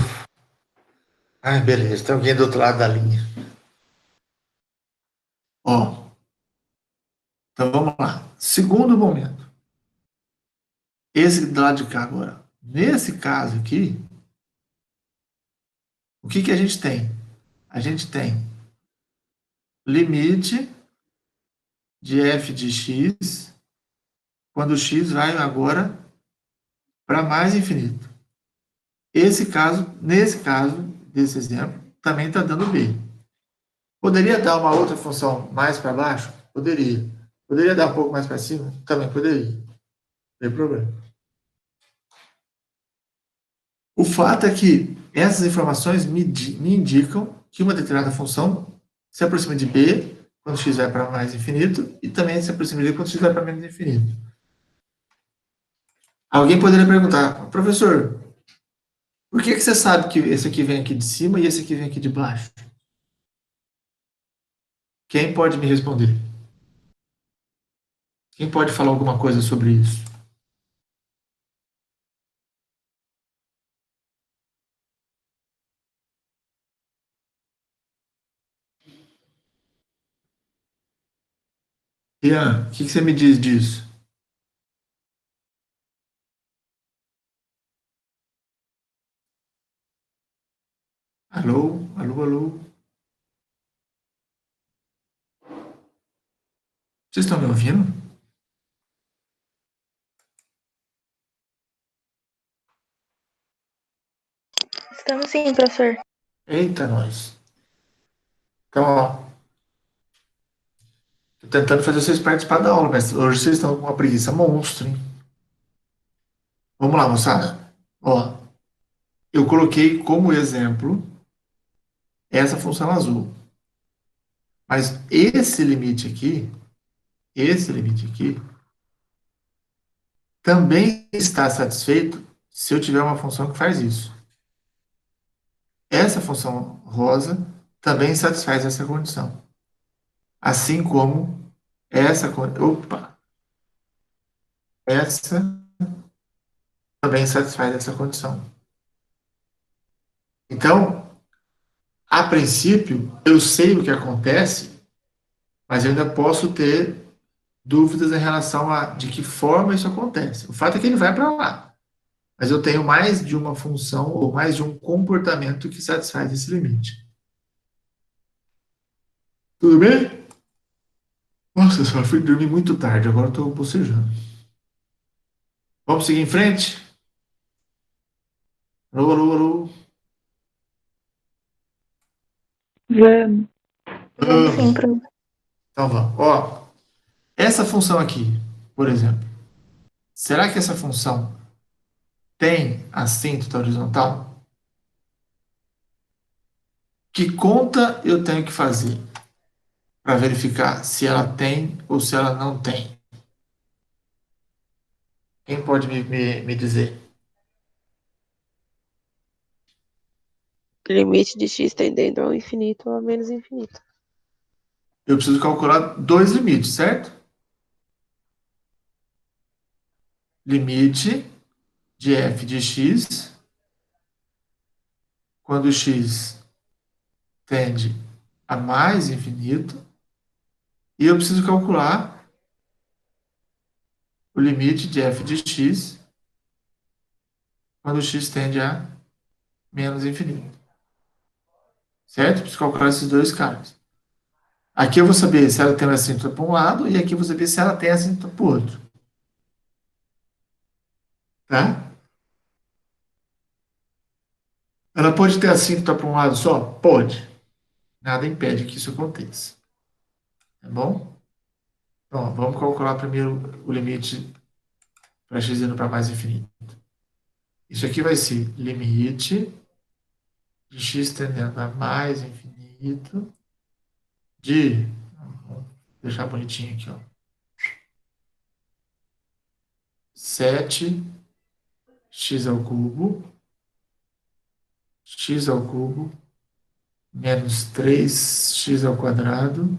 Ai, beleza. Tem alguém do outro lado da linha. Ó. Então vamos lá. Segundo momento. Esse do lado de cá agora. Nesse caso aqui, o que que a gente tem? A gente tem limite de f de x quando x vai agora para mais infinito. Nesse caso, desse exemplo, também está dando b. Poderia dar uma outra função mais para baixo? Poderia. Poderia dar um pouco mais para cima? Também poderia. Não tem problema. O fato é que essas informações me indicam que uma determinada função se aproxima de b quando x vai para mais infinito e também se aproxima de b quando x vai para menos infinito. Alguém poderia perguntar, professor, por que você sabe que esse aqui vem aqui de cima e esse aqui vem aqui de baixo? Quem pode me responder? Quem pode falar alguma coisa sobre isso? Ian, o que você me diz disso? Alô? Alô, alô? Vocês estão me ouvindo? Estamos sim, professor. Eita, nós. Então, ó, tô tentando fazer vocês participarem da aula, mas hoje vocês estão com uma preguiça monstro, hein? Vamos lá, moçada. Ó, eu coloquei como exemplo essa função azul. Mas esse limite aqui, também está satisfeito se eu tiver uma função que faz isso. Essa função rosa também satisfaz essa condição. Assim como essa também satisfaz essa condição. Então, a princípio, eu sei o que acontece, mas eu ainda posso ter dúvidas em relação a de que forma isso acontece. O fato é que ele vai para lá, mas eu tenho mais de uma função ou mais de um comportamento que satisfaz esse limite. Tudo bem? Nossa, só fui dormir muito tarde, agora estou bocejando. Vamos seguir em frente? Alô, alô, alô. Vamos. Vamos sim, professor. Então vamos. Ó, essa função aqui, por exemplo, será que essa função tem assíntota horizontal? Que conta eu tenho que fazer para verificar se ela tem ou se ela não tem? Quem pode me dizer? Limite de x tendendo ao infinito ou a menos infinito. Eu preciso calcular dois limites, certo? Limite de f de x quando x tende a mais infinito E eu preciso calcular o limite de f de x quando x tende a menos infinito. Certo? Preciso calcular esses dois caras. Aqui eu vou saber se ela tem uma assíntota para um lado e aqui eu vou saber se ela tem assíntota para o outro. Tá? Ela pode ter assíntota para um lado só? Pode. Nada impede que isso aconteça. Tá bom? Então, vamos calcular primeiro o limite para x indo para mais infinito. Isso aqui vai ser limite de x tendendo a mais infinito de... Vamos deixar bonitinho aqui, ó. 7x ao cubo, x ao cubo, menos 3x ao quadrado,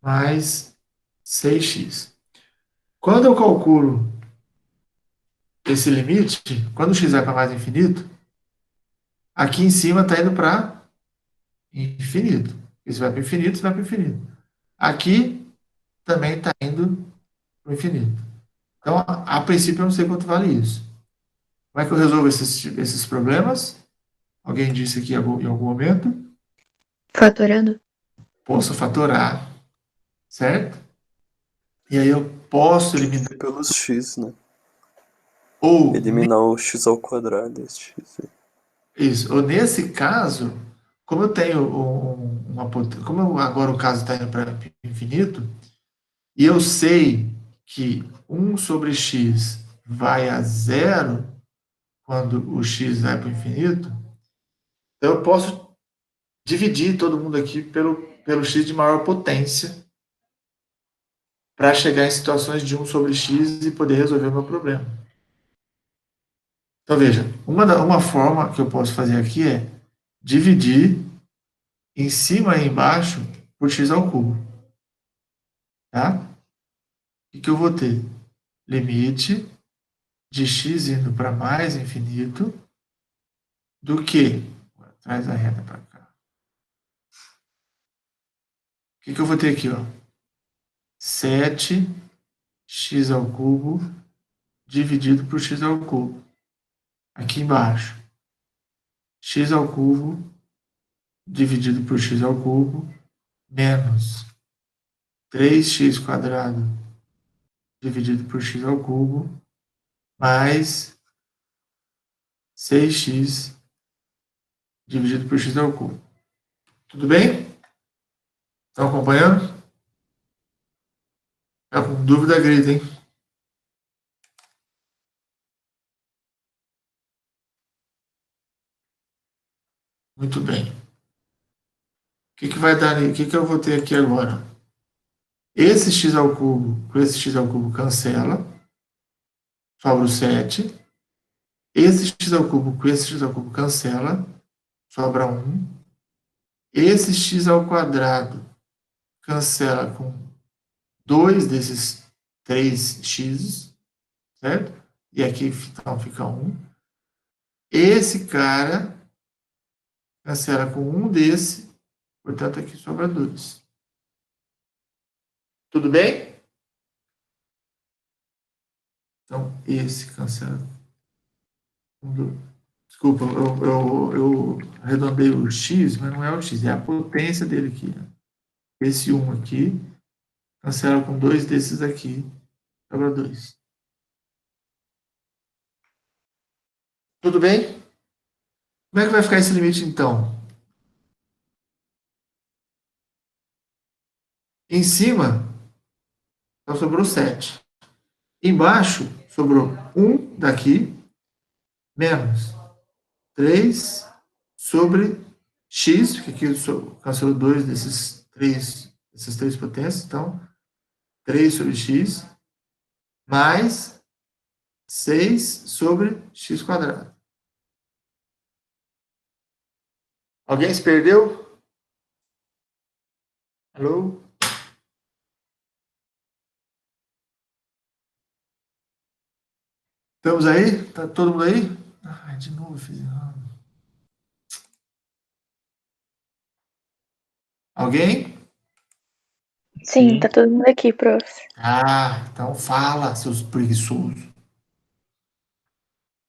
mais 6x. Quando eu calculo esse limite, quando x vai para mais infinito, aqui em cima está indo para infinito. Isso vai para infinito, isso vai para infinito. Aqui também está indo para o infinito. Então, a princípio, eu não sei quanto vale isso. Como é que eu resolvo esses problemas? Alguém disse aqui em algum momento? Fatorando? Posso fatorar, certo? E aí eu posso eliminar, Pelos x, né? ou Eliminar o x ao quadrado, esse x aí. isso, ou nesse caso, como eu tenho como agora o caso está indo para infinito, e eu sei que 1 sobre x vai a zero quando o x vai para o infinito, então eu posso dividir todo mundo aqui pelo x de maior potência para chegar em situações de 1 sobre x e poder resolver o meu problema. Então, veja, uma forma que eu posso fazer aqui é dividir em cima e embaixo por x ao cubo. Tá? O que eu vou ter? Limite de x indo para mais infinito do que... Traz a reta para cá. O que eu vou ter aqui? Ó? 7x ao cubo dividido por x ao cubo. Aqui embaixo. X ao cubo dividido por x ao cubo menos 3x quadrado dividido por x ao cubo mais 6x dividido por x ao cubo. Tudo bem? Estão acompanhando? Tá com dúvida, grita, hein? Muito bem. O que vai dar aí? O que eu vou ter aqui agora? Esse x ao cubo com esse x ao cubo cancela. Sobra o 7. Esse x ao cubo com esse x ao cubo cancela. Sobra 1. Esse x ao quadrado cancela com 2 desses 3x, certo? E aqui então fica 1. Esse cara cancela com um desse, portanto aqui sobra 2. Tudo bem? Então, esse cancela com 2. Desculpa, eu arredondei o x, mas não é o x, é a potência dele aqui. Né? Esse 1 aqui cancela com 2 desses aqui, sobra 2. Tudo bem? Como é que vai ficar esse limite, então? Em cima, só sobrou 7. Embaixo, sobrou 1 daqui, menos 3 sobre x, porque aqui cancelou 2 dessas três potências, então 3 sobre x, mais 6 sobre x quadrado. Alguém se perdeu? Alô? Estamos aí? Tá todo mundo aí? Ai, de novo fiz errado. Alguém? Sim, tá todo mundo aqui, prof. Ah, então fala, seus preguiçosos.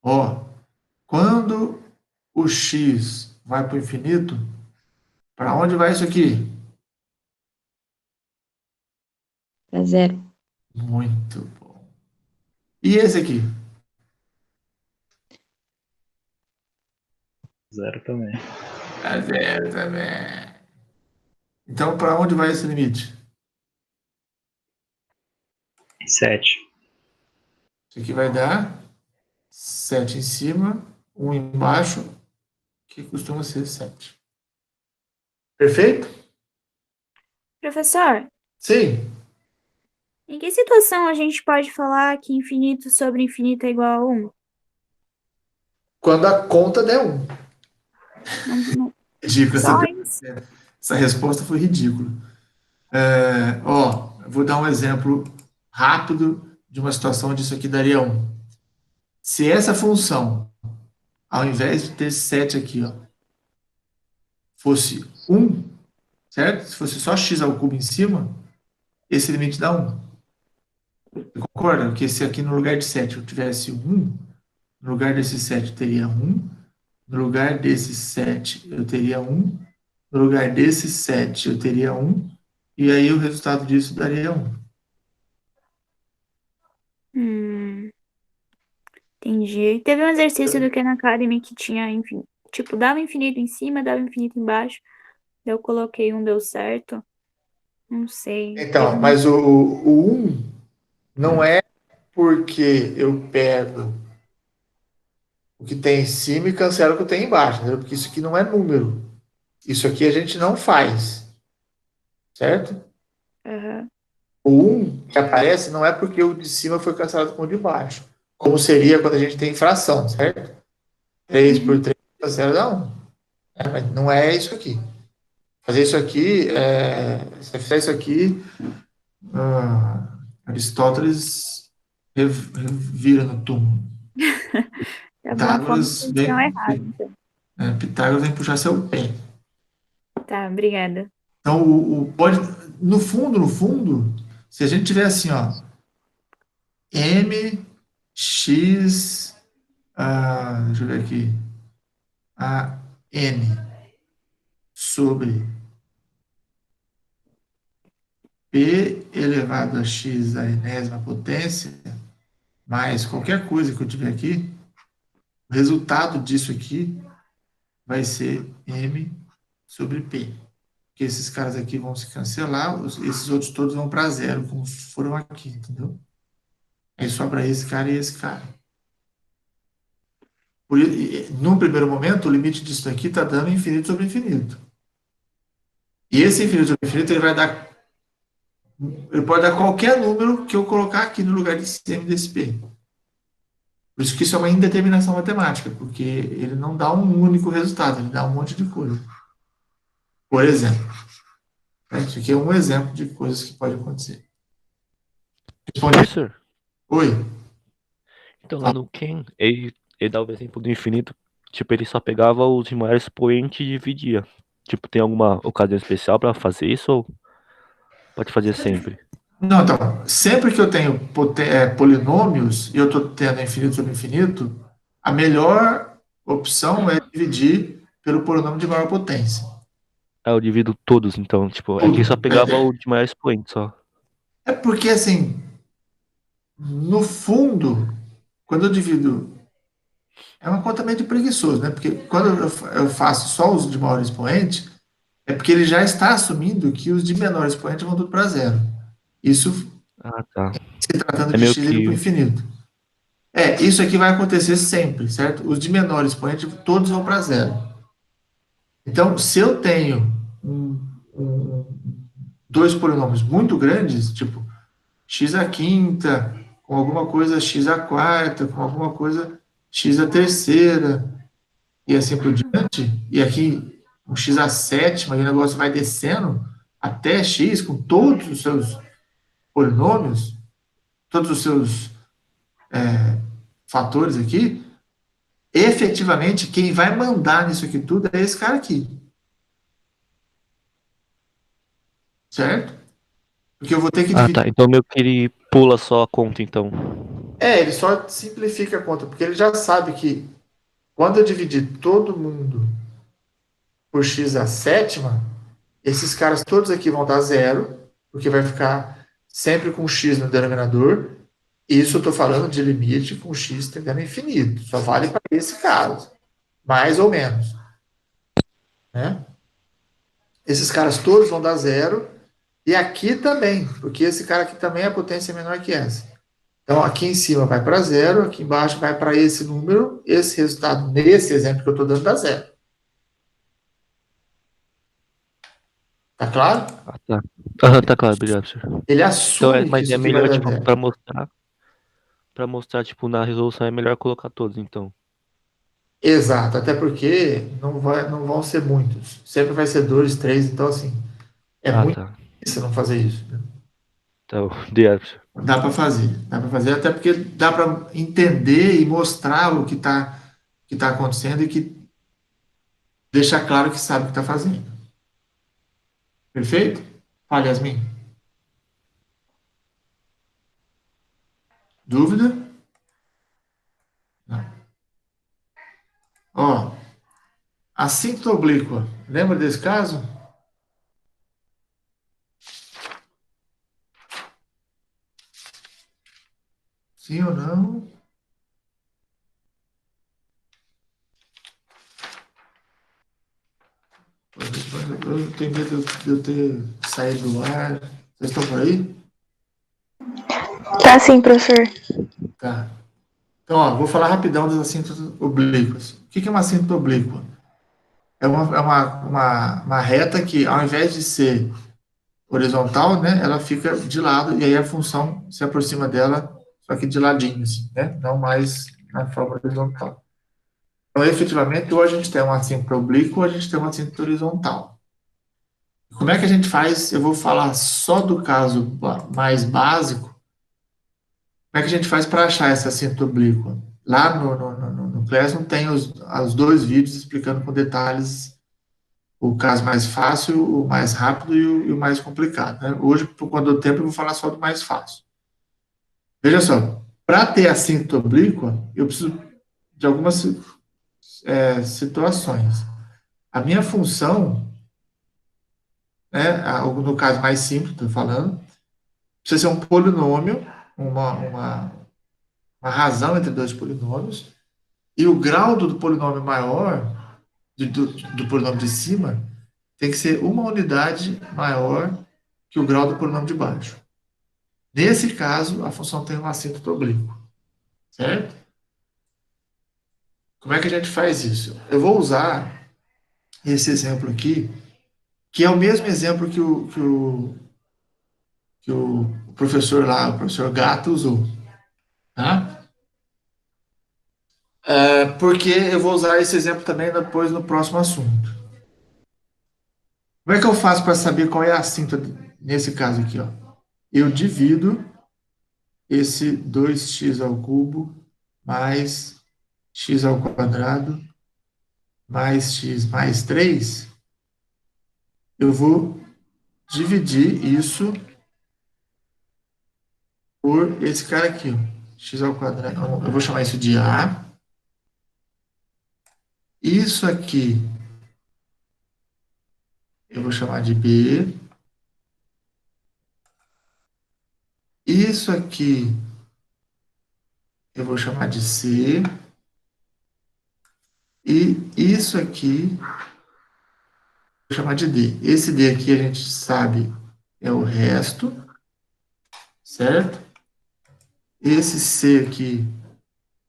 Ó, quando o x vai para o infinito, para onde vai isso aqui? Pra zero. Muito bom. E esse aqui? Zero também. A zero também. Então, para onde vai esse limite? 7. Isso aqui vai dar 7 em cima, 1 embaixo, que costuma ser 7. Perfeito? Professor, Sim. em que situação a gente pode falar que infinito sobre infinito é igual a 1? Quando a conta der 1. Ridículo. Só isso? Essa resposta foi ridícula. Ó, eu vou dar um exemplo rápido de uma situação onde isso aqui daria 1. Se essa função, ao invés de ter 7 aqui, ó, fosse 1, certo? Se fosse só x ao cubo em cima, esse limite dá 1. Você concorda? Que se aqui no lugar de 7 eu tivesse 1, no lugar desse 7 eu teria 1, no lugar desse 7 eu teria 1, no lugar desse 7 eu teria 1, e aí o resultado disso daria 1. Hum, entendi. Teve um exercício do Khan Academy que tinha infinito. Tipo, dava infinito em cima, dava infinito embaixo. Daí eu coloquei um, deu certo. Não sei. Teve Então, um. mas o 1 não é porque eu pego o que tem em cima e cancelo o que tem embaixo, entendeu? Porque isso aqui não é número. Isso aqui a gente não faz, certo? Aham. O 1 que aparece não é porque o de cima foi cancelado com o de baixo. Como seria quando a gente tem fração, certo? 3 por Uhum. 3 cancela dá 1. Mas não é isso aqui. Fazer isso aqui, se você fizer isso aqui, Aristóteles revira no túmulo. Tá bom, fomos Pitágoras na direção vem, errada, então. Pitágoras vem puxar seu pé. Tá, obrigada. Então, pode, no fundo, se a gente tiver assim, ó, mx, deixa eu ver aqui, a n sobre p elevado a x à enésima potência, mais qualquer coisa que eu tiver aqui, o resultado disso aqui vai ser m sobre p. Porque esses caras aqui vão se cancelar, esses outros todos vão para zero, como foram aqui, entendeu? Aí sobra esse cara e esse cara. Num primeiro momento, o limite disso aqui está dando infinito sobre infinito. E esse infinito sobre infinito, ele pode dar qualquer número que eu colocar aqui no lugar de m desse p. Por isso que isso é uma indeterminação matemática, porque ele não dá um único resultado, ele dá um monte de coisa. Por exemplo, né? Isso aqui é um exemplo de coisas que podem acontecer. Respondi? Professor, Oi. então lá no Ken, ele dava o exemplo do infinito, tipo, ele só pegava os de maior expoente e dividia. Tipo, tem alguma ocasião especial pra fazer isso ou pode fazer sempre? Não, então, sempre que eu tenho polinômios e eu estou tendo infinito sobre infinito, a melhor opção é dividir pelo polinômio de maior potência. Ah, eu divido todos, então, tipo, é que ele só Tudo. pegava o de maior expoente só. É porque, assim, no fundo, quando eu divido, é uma conta meio de preguiçoso, né? Porque quando eu faço só os de maior expoente, é porque ele já está assumindo que os de menor expoente vão tudo para zero. Isso Ah, tá. se tratando É de meio x indo para o que. infinito. Isso aqui vai acontecer sempre, certo? Os de menor expoente, todos vão para zero. Então, se eu tenho dois polinômios muito grandes, tipo x à quinta, com alguma coisa x à quarta, com alguma coisa x à terceira, e assim por diante, e aqui um x à sétima, e o negócio vai descendo até x, com todos os seus polinômios, todos os seus fatores aqui, efetivamente, quem vai mandar nisso aqui tudo é esse cara aqui. Certo? Porque eu vou ter que Ah, dividir. tá. Então meio que ele pula só a conta, então. Ele só simplifica a conta, porque ele já sabe que quando eu dividir todo mundo por x à sétima, esses caras todos aqui vão dar zero, porque vai ficar sempre com x no denominador. Isso eu estou falando de limite com x tendendo a infinito. Só vale para esse caso, mais ou menos. Né? Esses caras todos vão dar zero. E aqui também, porque esse cara aqui também a potência é menor que essa. Então, aqui em cima vai para zero, aqui embaixo vai para esse número, esse resultado, nesse exemplo que eu estou dando, dá zero. Tá claro? Ah, tá. Aham, tá claro, obrigado, professor. Ele Então, assume que mas isso é aqui vai melhor, dar tipo, zero. pra mostrar, tipo, na resolução é melhor colocar todos, então. Exato, até porque não vão ser muitos. Sempre vai ser dois, três, então assim, é Ah, muito tá. difícil não fazer isso. Né? Tá, obrigado, professor. Dá para fazer, até porque dá para entender e mostrar o que tá acontecendo e que deixar claro que sabe o que está fazendo. Perfeito? Fala, Yasmin. Dúvida? Não. Ó, assíntota oblíqua. Lembra desse caso? Sim ou não? Eu tenho medo de eu ter saído do ar. Vocês estão por aí? Tá sim, professor. Tá. Então, ó, vou falar rapidão das assíntotas oblíquas. O que é uma assíntota oblíqua? É uma reta que, ao invés de ser horizontal, né, ela fica de lado e aí a função se aproxima dela, só que de ladinho, assim, né? Não mais na forma horizontal. Então, efetivamente, ou a gente tem uma assíntota oblíqua ou a gente tem uma assíntota horizontal. Como é que a gente faz? Eu vou falar só do caso mais básico. Como é que a gente faz para achar essa assíntota oblíqua? Lá no Classroom tem os dois vídeos explicando com detalhes o caso mais fácil, o mais rápido e o mais complicado. Né? Hoje, por conta do tempo, eu vou falar só do mais fácil. Veja só, para ter assíntota oblíqua, eu preciso de algumas situações. A minha função, né, no caso mais simples, estou falando, precisa ser um polinômio, uma razão entre dois polinômios, e o grau do polinômio maior, do polinômio de cima, tem que ser uma unidade maior que o grau do polinômio de baixo. Nesse caso, a função tem um assíntota oblíquo, certo? Como é que a gente faz isso? Eu vou usar esse exemplo aqui, que é o mesmo exemplo que o professor lá, o professor Gato usou, tá? Porque eu vou usar esse exemplo também depois no próximo assunto. Como é que eu faço para saber qual é a assíntota nesse caso aqui, ó? Eu divido esse 2x ao cubo mais x ao quadrado mais x mais 3, eu vou dividir isso por esse cara aqui, ó, x ao quadrado. Eu vou chamar isso de A. Isso aqui eu vou chamar de B. Isso aqui eu vou chamar de C. E isso aqui eu vou chamar de D. Esse D aqui a gente sabe é o resto, certo? Esse C aqui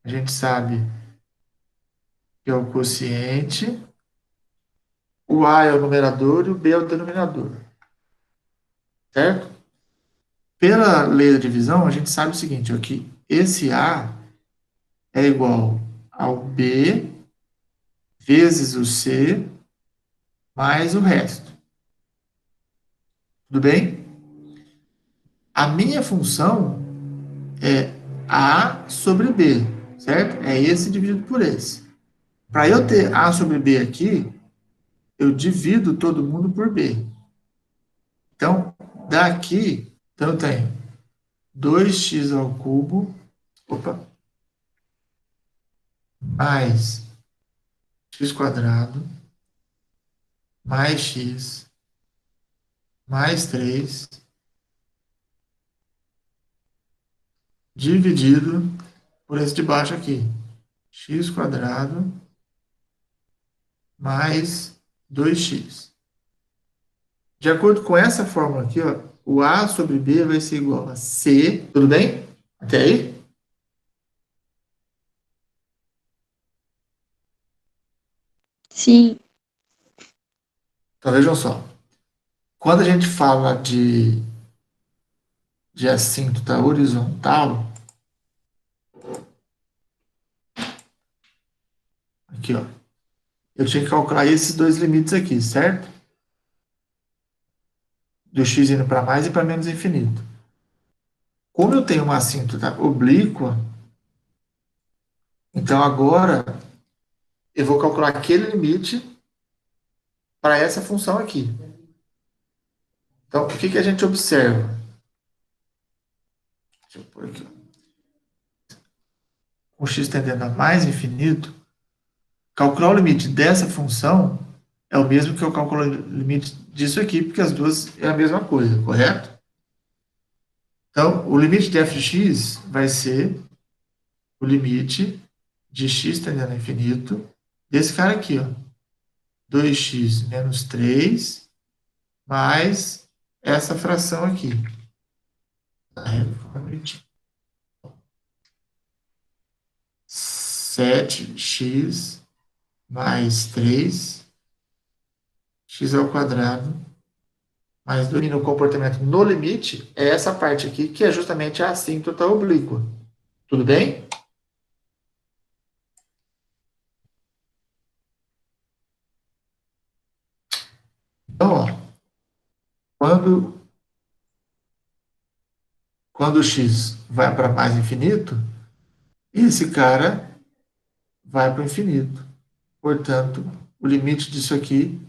a gente sabe que é o quociente. O A é o numerador e o B é o denominador. Certo? Pela lei da divisão, a gente sabe o seguinte, ó, que esse A é igual ao B vezes o C mais o resto. Tudo bem? A minha função é A sobre B, certo? É esse dividido por esse. Para eu ter A sobre B aqui, eu divido todo mundo por B. Então, daqui Então, eu tenho 2x ao cubo, opa, mais x quadrado, mais x, mais 3, dividido por esse de baixo aqui, x quadrado mais 2x. De acordo com essa fórmula aqui, ó, o A sobre B vai ser igual a C, tudo bem? Até aí? Sim. Então vejam só. Quando a gente fala de assíntota horizontal, aqui, ó, eu tinha que calcular esses dois limites aqui, certo? Do x indo para mais e para menos infinito. Como eu tenho uma assíntota oblíqua, então agora eu vou calcular aquele limite para essa função aqui. Então, o que que a gente observa? Deixa eu pôr aqui. Com x tendendo a mais infinito, calcular o limite dessa função é o mesmo que eu calculo o limite disso aqui, porque as duas é a mesma coisa, correto? Então, o limite de f de x vai ser o limite de x tendendo a infinito desse cara aqui, ó. 2x menos 3 mais essa fração aqui. 7x mais 3 x ao quadrado mais 2. No comportamento no limite é essa parte aqui, que é justamente a assíntota oblíqua. Tudo bem? Então, ó, quando o x vai para mais infinito, esse cara vai para o infinito. Portanto, o limite disso aqui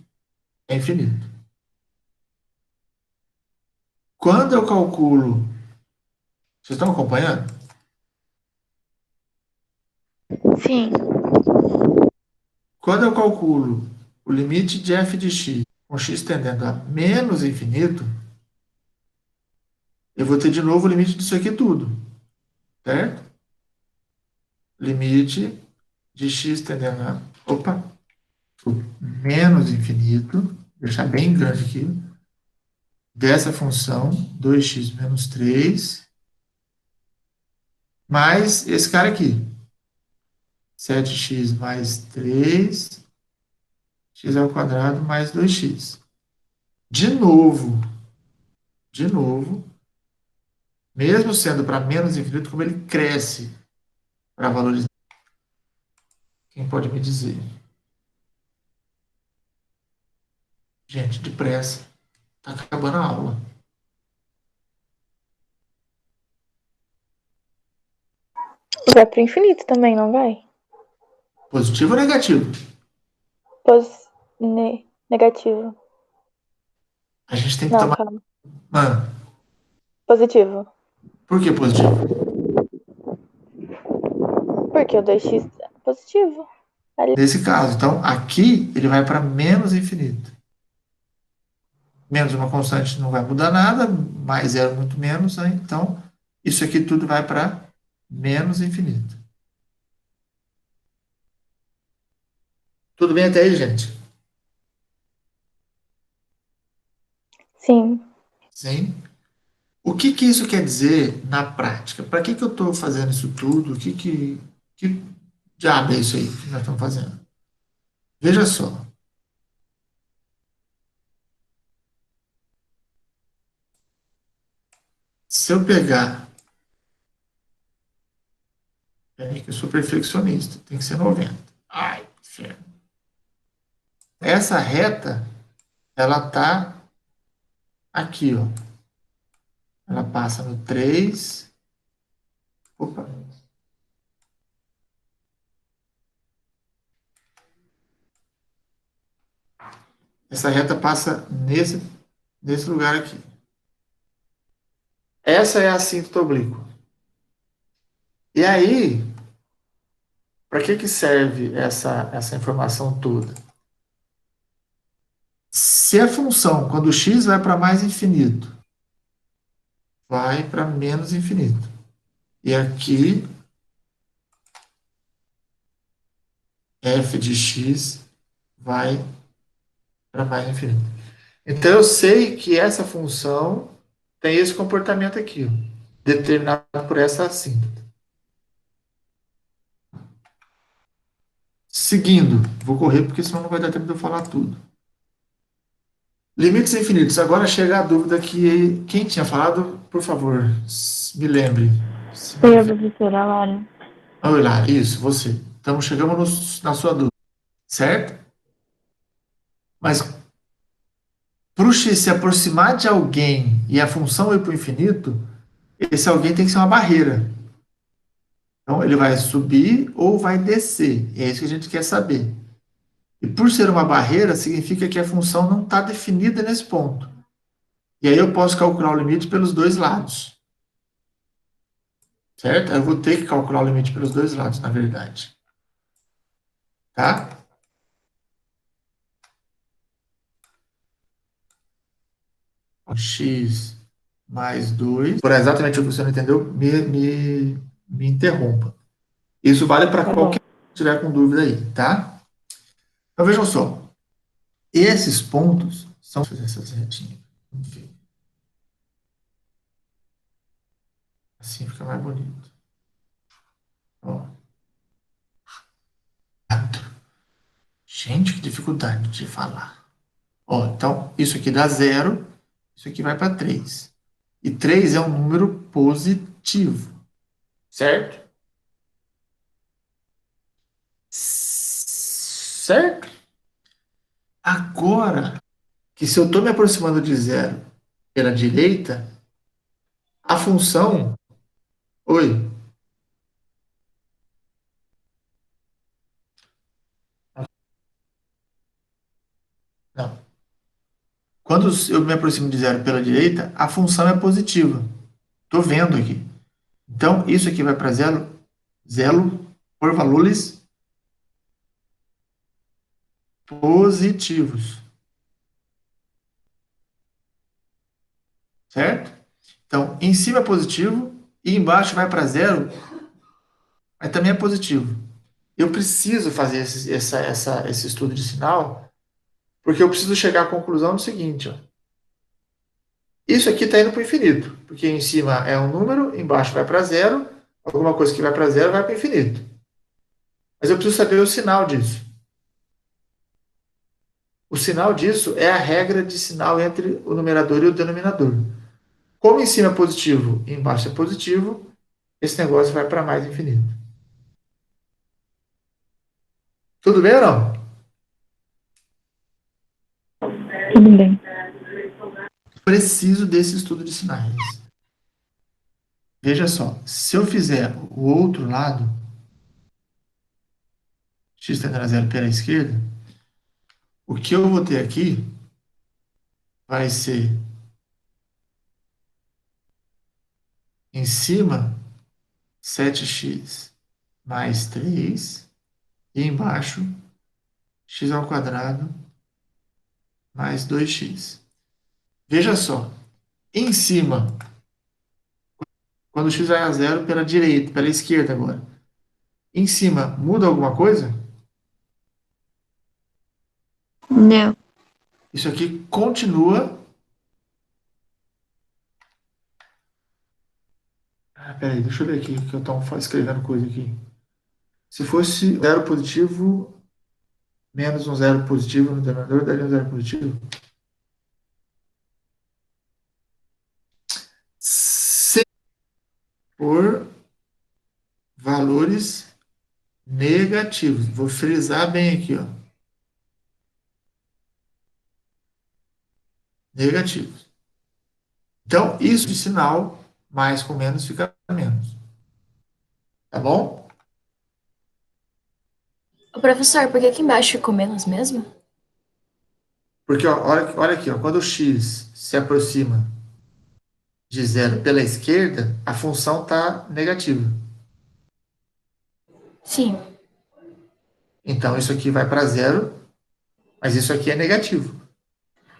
é infinito. Quando eu calculo... Vocês estão acompanhando? Sim. Quando eu calculo o limite de f de x com x tendendo a menos infinito, eu vou ter de novo o limite disso aqui tudo, certo? Limite de x tendendo a, opa, menos infinito, deixar bem grande aqui, dessa função, 2x menos 3, mais esse cara aqui, 7x mais 3, x ao quadrado mais 2x. De novo, mesmo sendo para menos infinito, como ele cresce para valores. Quem pode me dizer? Gente, depressa. Está acabando a aula. Vai pro infinito também, não vai? Positivo ou negativo? Negativo. A gente tem que Não, tomar. calma. Ah, Positivo. por que positivo? Porque o 2x é positivo. Nesse caso, então, aqui ele vai para menos infinito. Menos uma constante não vai mudar nada, mais zero muito menos, né? Então, isso aqui tudo vai para menos infinito. Tudo bem até aí, gente? Sim. Sim. O que que isso quer dizer na prática? Para que que eu estou fazendo isso tudo? Que diabo é isso aí que nós estamos fazendo? Veja só. Se eu pegar... Peraí, que eu sou perfeccionista. Tem que ser 90. Ai, inferno. Essa reta, ela está aqui, ó. Ela passa no 3. Opa. Essa reta passa nesse lugar aqui. Essa é a assíntota oblíqua. E aí, para que serve essa informação toda? Se a função, quando o x vai para mais infinito, vai para menos infinito. E aqui, f de x vai para mais infinito. Então, eu sei que essa função tem esse comportamento aqui, ó, determinado por essa assíntota. Seguindo, vou correr porque senão não vai dar tempo de eu falar tudo. Limites infinitos. Agora chega a dúvida que quem tinha falado, por favor, me lembre. Foi a professora Lara. Oi lá, isso, você. Então chegamos na sua dúvida, certo? Mas para o x se aproximar de alguém e a função ir para o infinito, esse alguém tem que ser uma barreira. Então ele vai subir ou vai descer. É isso que a gente quer saber. E por ser uma barreira, significa que a função não está definida nesse ponto. E aí eu posso calcular o limite pelos dois lados. Certo? Eu vou ter que calcular o limite pelos dois lados, na verdade. Tá? X mais 2. Por exatamente o que você não entendeu, me interrompa. Isso vale para Tá bom. qualquer um que tiver com dúvida aí, tá? Então vejam só. Esses pontos são essas retinhas. Enfim. Assim fica mais bonito. Ó. Gente, que dificuldade de falar. Ó, então, isso aqui dá 0, isso aqui vai para 3. E 3 é um número positivo. Certo? Certo? Agora, que se eu estou me aproximando de 0 pela direita, a função... Oi? Não. Quando eu me aproximo de 0 pela direita, a função é positiva. Estou vendo aqui. Então, isso aqui vai para 0, 0 por valores positivos. Certo? Então, em cima é positivo e embaixo vai para 0, mas também é positivo. Eu preciso fazer esse estudo de sinal, porque eu preciso chegar à conclusão do seguinte, ó. Isso aqui está indo para o infinito, porque em cima é um número, embaixo vai para 0, alguma coisa que vai para 0 vai para o infinito. Mas eu preciso saber o sinal disso. O sinal disso é a regra de sinal entre o numerador e o denominador. Como em cima é positivo e embaixo é positivo, esse negócio vai para mais infinito. Tudo bem ou não? Tudo bem. Preciso desse estudo de sinais. Veja só, se eu fizer o outro lado, x tendendo a 0 pela esquerda, o que eu vou ter aqui vai ser em cima 7x mais 3 e embaixo x ao quadrado mais 2x. Veja só, em cima, quando o x vai a 0 pela direita, pela esquerda agora, em cima muda alguma coisa? Não. Isso aqui continua. Peraí, deixa eu ver aqui, que eu estou escrevendo coisa aqui. Se fosse 0 positivo, menos um 0 positivo no denominador, daria um 0 positivo. Se por valores negativos. Vou frisar bem aqui, ó. Negativos. Então, isso de sinal, mais com menos fica menos. Tá bom? Ô, professor, por que aqui embaixo ficou menos mesmo? Porque, ó, olha aqui, ó, quando o x se aproxima de zero pela esquerda, a função está negativa. Sim. Então, isso aqui vai para zero, mas isso aqui é negativo.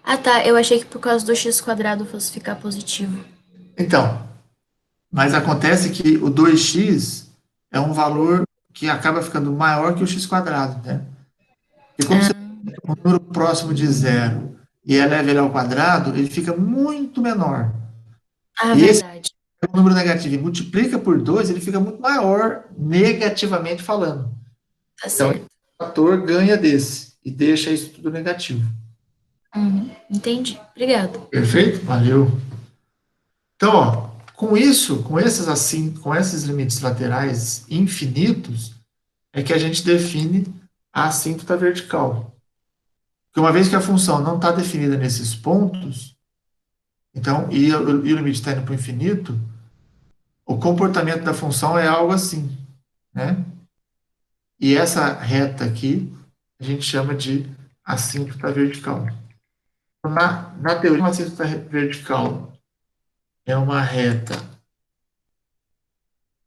Ah, tá. Eu achei que por causa do x quadrado fosse ficar positivo. Então, mas acontece que o 2x é um valor que acaba ficando maior que o x quadrado, né? E como você tem um número próximo de zero e eleva ele ao quadrado, ele fica muito menor. Ah, E esse verdade. é um número negativo e multiplica por 2, ele fica muito maior, negativamente falando. Tá Então, certo. o fator ganha desse e deixa isso tudo negativo. Entendi. Obrigado. Perfeito? Valeu. Então, ó, com isso, com esses assim, com esses limites laterais infinitos, é que a gente define a assíntota vertical. Porque uma vez que a função não está definida nesses pontos, então, e o limite está indo para o infinito, o comportamento da função é algo assim, né? E essa reta aqui, a gente chama de assíntota vertical. Na teoria, uma assíntota vertical é uma reta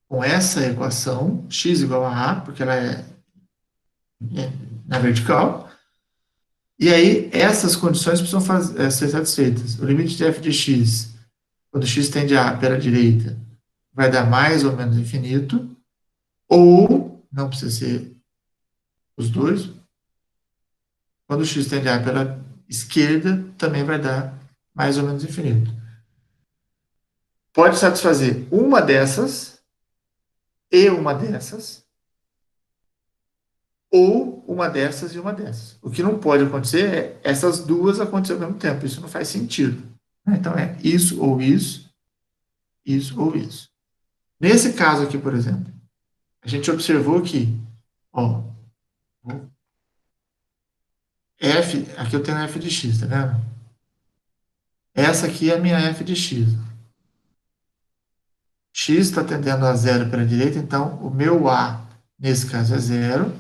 com essa equação, x igual a a, porque ela é na vertical, e aí essas condições precisam ser satisfeitas. O limite de f de x, quando x tende a pela direita, vai dar mais ou menos infinito, ou, não precisa ser os dois, quando x tende a pela esquerda, também vai dar mais ou menos infinito. Pode satisfazer uma dessas e uma dessas, ou uma dessas e uma dessas. O que não pode acontecer é essas duas acontecerem ao mesmo tempo. Isso não faz sentido. Então é isso ou isso, isso ou isso. Nesse caso aqui, por exemplo, a gente observou que, ó, f, aqui eu tenho f de x, tá vendo? Essa aqui é a minha f de x. X está tendendo a zero para a direita, então o meu a, nesse caso, é zero.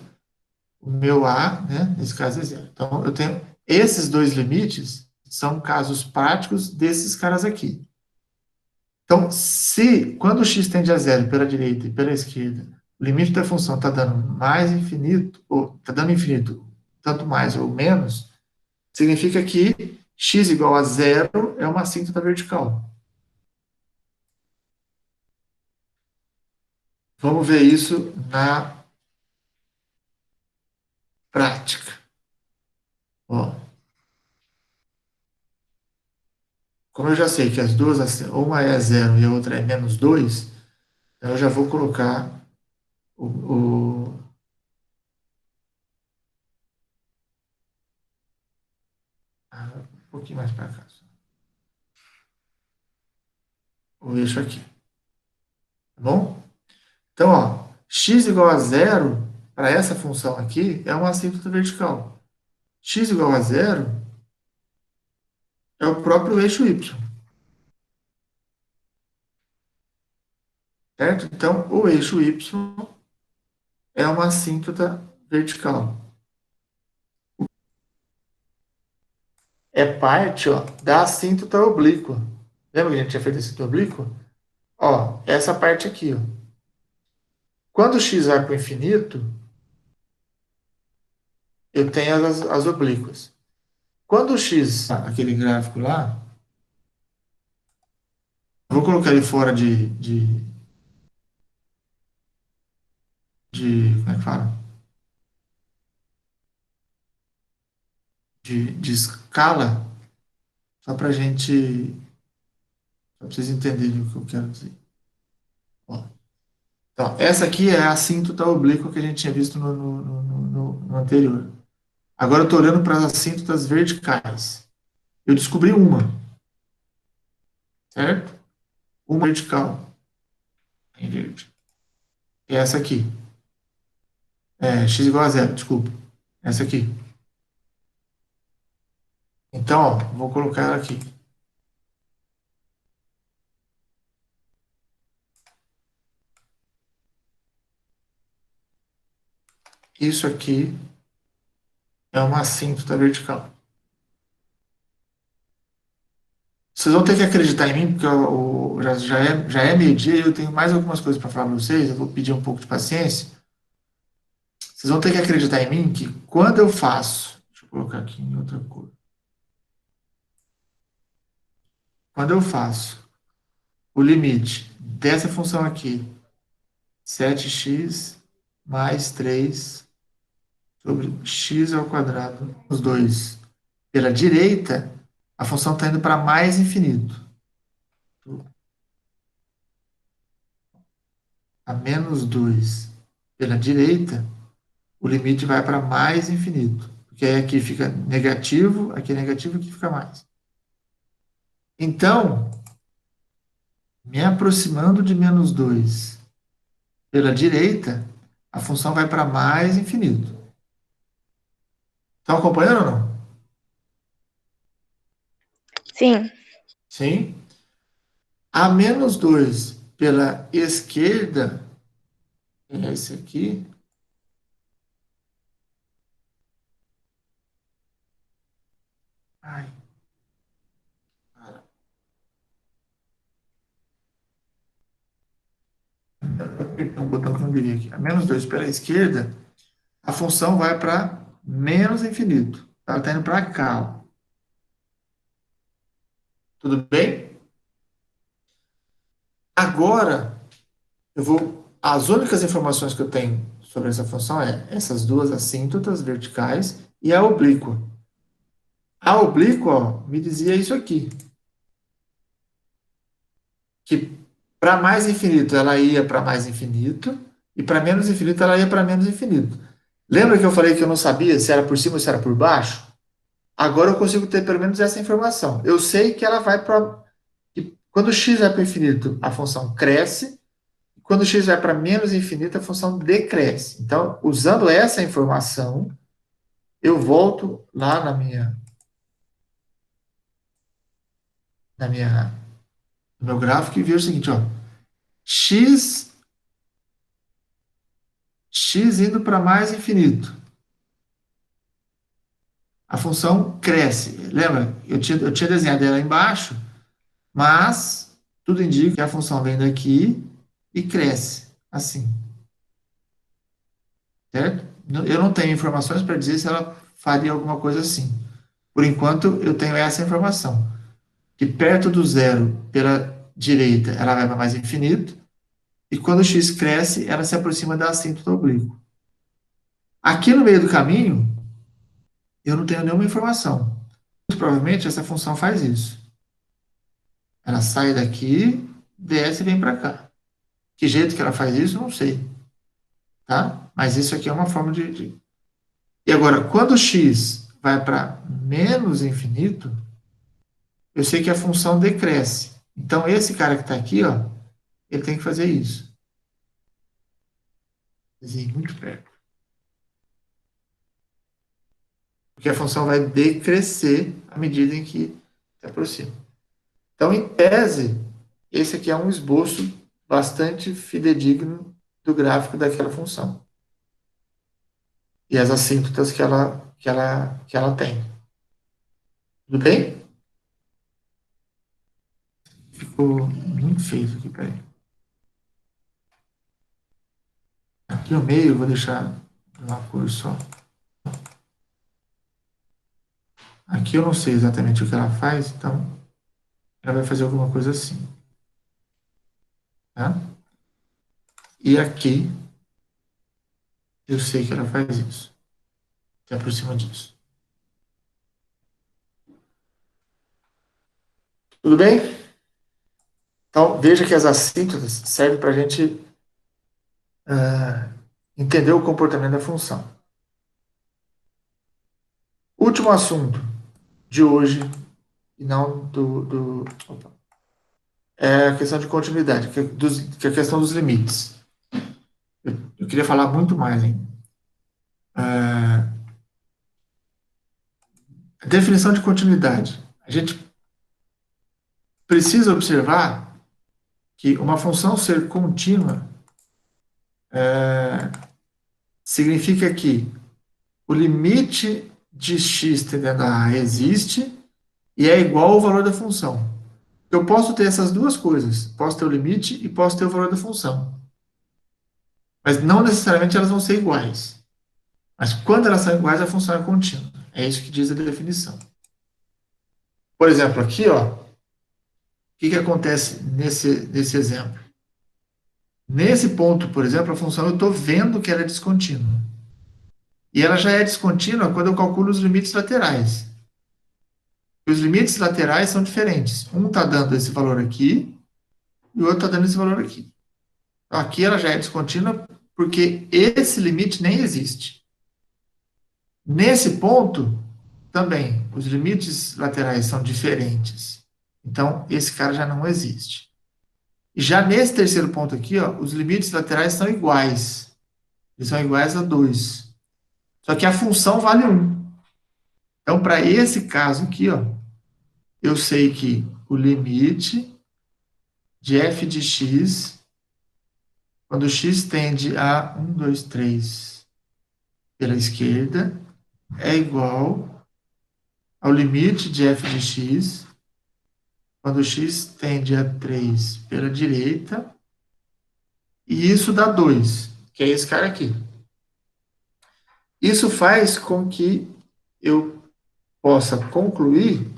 O meu a, né, nesse caso, é zero. Então, eu tenho esses dois limites, são casos práticos desses caras aqui. Então, se, quando o x tende a zero pela direita e pela esquerda, o limite da função está dando mais infinito, ou está dando infinito, tanto mais ou menos, significa que x igual a zero é uma assíntota vertical. Vamos ver isso na prática. Ó, como eu já sei que as duas, uma é zero e a outra é menos 2, então eu já vou colocar um pouquinho mais para cá. O eixo aqui. Tá bom? Então, ó, x igual a zero, para essa função aqui, é uma assíntota vertical. X igual a zero é o próprio eixo y. Certo? Então, o eixo y é uma assíntota vertical. É parte, ó, da assíntota oblíqua. Lembra que a gente tinha feito assíntota oblíqua? Ó, essa parte aqui, ó. Quando x vai para o infinito, eu tenho as oblíquas. Quando o x, aquele gráfico lá, eu vou colocar ele fora como é que fala? De escala, só para para vocês entenderem o que eu quero dizer. Ó. Então, essa aqui é a assíntota oblíqua que a gente tinha visto no anterior. Agora eu estou olhando para as assíntotas verticais. Eu descobri uma, certo? Uma vertical, em verde. É essa aqui. É, x igual a zero, desculpa. Essa aqui. Então, ó, vou colocar ela aqui. Isso aqui é uma assíntota vertical. Vocês vão ter que acreditar em mim, porque já é meio-dia e eu tenho mais algumas coisas para falar para vocês. Eu vou pedir um pouco de paciência. Vocês vão ter que acreditar em mim que quando eu faço, deixa eu colocar aqui em outra cor. Quando eu faço o limite dessa função aqui, 7x mais 3 sobre x ao quadrado, os dois pela direita, a função está indo para mais infinito. A menos 2 pela direita, o limite vai para mais infinito. Porque aí aqui fica negativo, aqui fica mais. Então, me aproximando de menos 2 pela direita, a função vai para mais infinito. Estão acompanhando ou não? Sim. Sim. A menos 2 pela esquerda, é esse aqui. Ai. Um botão que não viria aqui. A menos 2 pela esquerda, a função vai para menos infinito. Ela está indo para cá. Ó. Tudo bem? Agora, as únicas informações que eu tenho sobre essa função é essas duas assíntotas verticais e a oblíqua. A oblíqua, ó, me dizia isso aqui. Que para mais infinito ela ia para mais infinito e para menos infinito ela ia para menos infinito. Lembra que eu falei que eu não sabia se era por cima ou se era por baixo? Agora eu consigo ter pelo menos essa informação. Eu sei que ela vai para... Quando x vai para o infinito, a função cresce. Quando x vai para menos infinito, a função decresce. Então, usando essa informação, eu volto lá no meu gráfico e vejo o seguinte, ó. X indo para mais infinito. A função cresce. Lembra? Eu tinha desenhado ela embaixo, mas tudo indica que a função vem daqui e cresce, assim. Certo? Eu não tenho informações para dizer se ela faria alguma coisa assim. Por enquanto, eu tenho essa informação. Que perto do zero, pela direita, ela vai para mais infinito, e quando o x cresce, ela se aproxima da assíntota oblíqua. Aqui no meio do caminho, eu não tenho nenhuma informação. Muito provavelmente, essa função faz isso. Ela sai daqui, desce e vem para cá. Que jeito que ela faz isso, não sei. Tá? Mas isso aqui é uma forma de... E agora, quando o x vai para menos infinito, eu sei que a função decresce. Então, esse cara que está aqui, ó, ele tem que fazer isso. Desenho muito perto. Porque a função vai decrescer à medida em que se aproxima. Então, em tese, esse aqui é um esboço bastante fidedigno do gráfico daquela função. E as assíntotas que ela tem. Tudo bem? Ficou muito feio isso aqui, peraí. Aqui no meio eu vou deixar uma cor só. Aqui eu não sei exatamente o que ela faz, então ela vai fazer alguma coisa assim. Tá? E aqui eu sei que ela faz isso. Se aproxima disso. Tudo bem? Então, veja que as assíntotas servem para a gente entender o comportamento da função. Último assunto de hoje, e não é a questão de continuidade, que é a questão dos limites. Eu queria falar muito mais, hein? A definição de continuidade. A gente precisa observar que uma função ser contínua significa que o limite de x tendendo a existe e é igual ao valor da função. Eu posso ter essas duas coisas. Posso ter o limite e posso ter o valor da função. Mas não necessariamente elas vão ser iguais. Mas quando elas são iguais, a função é contínua. É isso que diz a definição. Por exemplo, aqui, ó, o que acontece nesse exemplo? Nesse ponto, por exemplo, a função eu estou vendo que ela é descontínua. E ela já é descontínua quando eu calculo os limites laterais. Os limites laterais são diferentes. Um está dando esse valor aqui e o outro está dando esse valor aqui. Então, aqui ela já é descontínua porque esse limite nem existe. Nesse ponto, também, os limites laterais são diferentes. Então, esse cara já não existe. E já nesse terceiro ponto aqui, ó, os limites laterais são iguais. Eles são iguais a 2. Só que a função vale 1. Então, para esse caso aqui, ó, eu sei que o limite de f de x, quando x tende a 1, 2, 3 pela esquerda, é igual ao limite de f de x, quando x tende a 3 pela direita, e isso dá 2, que é esse cara aqui. Isso faz com que eu possa concluir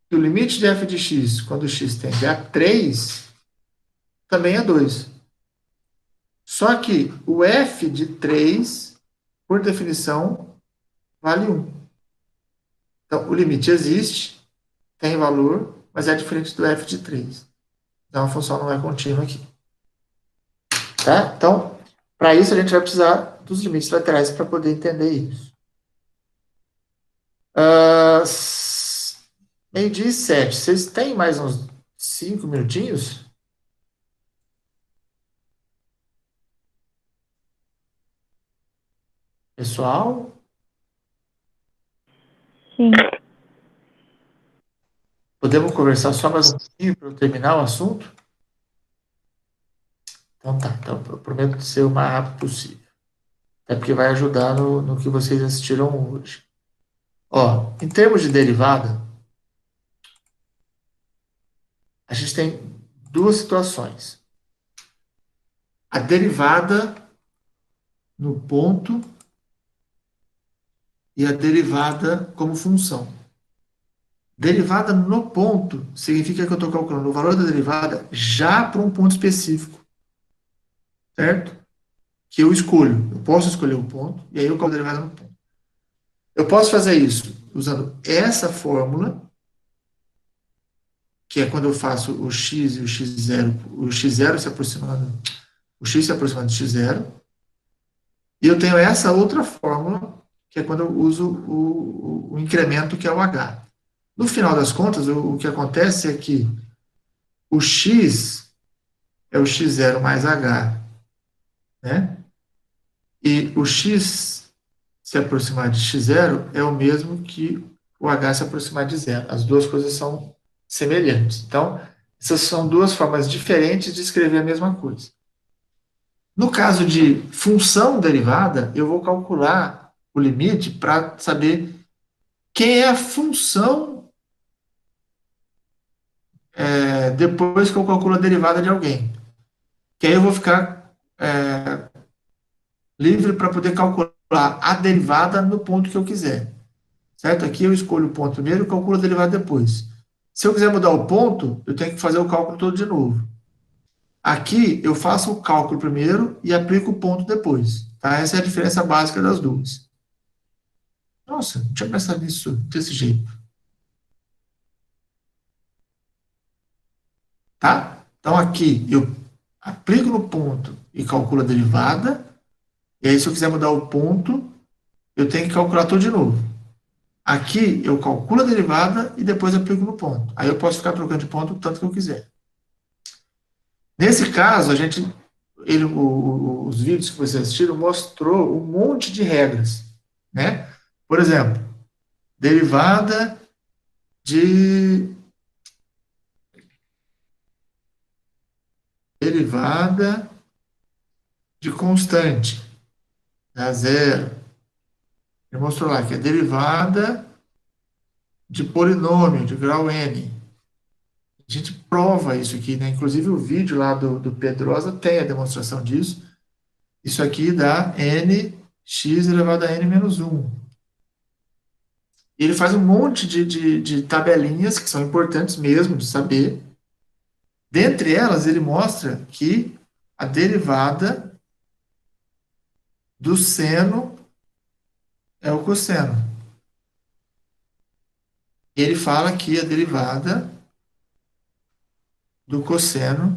que o limite de f de x, quando x tende a 3, também é 2. Só que o f de 3, por definição, vale 1. Então, o limite existe, tem valor, mas é diferente do f de 3. Então, a função não é contínua aqui. Tá? Então, para isso, a gente vai precisar dos limites laterais para poder entender isso. 12:07. Vocês têm mais uns 5 minutinhos? Pessoal? Sim. Podemos conversar só mais um pouquinho para eu terminar o assunto? Então tá. Então, eu prometo ser o mais rápido possível. Até porque vai ajudar no que vocês assistiram hoje. Ó, em termos de derivada, a gente tem duas situações. A derivada no ponto e a derivada como função. Derivada no ponto significa que eu estou calculando o valor da derivada já para um ponto específico. Certo? Que eu escolho. Eu posso escolher um ponto e aí eu calculo a derivada no ponto. Eu posso fazer isso usando essa fórmula, que é quando eu faço o x e o x0 se aproximando, o x se aproximando de x0, e eu tenho essa outra fórmula, que é quando eu uso o incremento, que é o h. No final das contas, o que acontece é que o x é o x0 mais h, né? E o x se aproximar de x0 é o mesmo que o h se aproximar de zero. As duas coisas são semelhantes. Então, essas são duas formas diferentes de escrever a mesma coisa. No caso de função derivada, eu vou calcular o limite para saber quem é a função depois que eu calculo a derivada de alguém. Que aí eu vou ficar livre para poder calcular a derivada no ponto que eu quiser. Certo? Aqui eu escolho o ponto primeiro e calculo a derivada depois. Se eu quiser mudar o ponto, eu tenho que fazer o cálculo todo de novo. Aqui eu faço o cálculo primeiro e aplico o ponto depois. Tá? Essa é a diferença básica das duas. Nossa, não tinha pensado nisso desse jeito. Tá? Então aqui eu aplico no ponto e calculo a derivada. E aí se eu quiser mudar o ponto, eu tenho que calcular tudo de novo. Aqui eu calculo a derivada e depois aplico no ponto. Aí eu posso ficar trocando de ponto o tanto que eu quiser. Nesse caso, os vídeos que vocês assistiram mostrou um monte de regras, né? Por exemplo, derivada de constante, dá zero. Ele mostrou lá que é derivada de polinômio de grau n. A gente prova isso aqui, né? Inclusive o vídeo lá do Pedrosa tem a demonstração disso. Isso aqui dá nx elevado a n menos 1. E ele faz um monte de tabelinhas que são importantes mesmo de saber. Dentre elas, ele mostra que a derivada do seno é o cosseno. Ele fala que a derivada do cosseno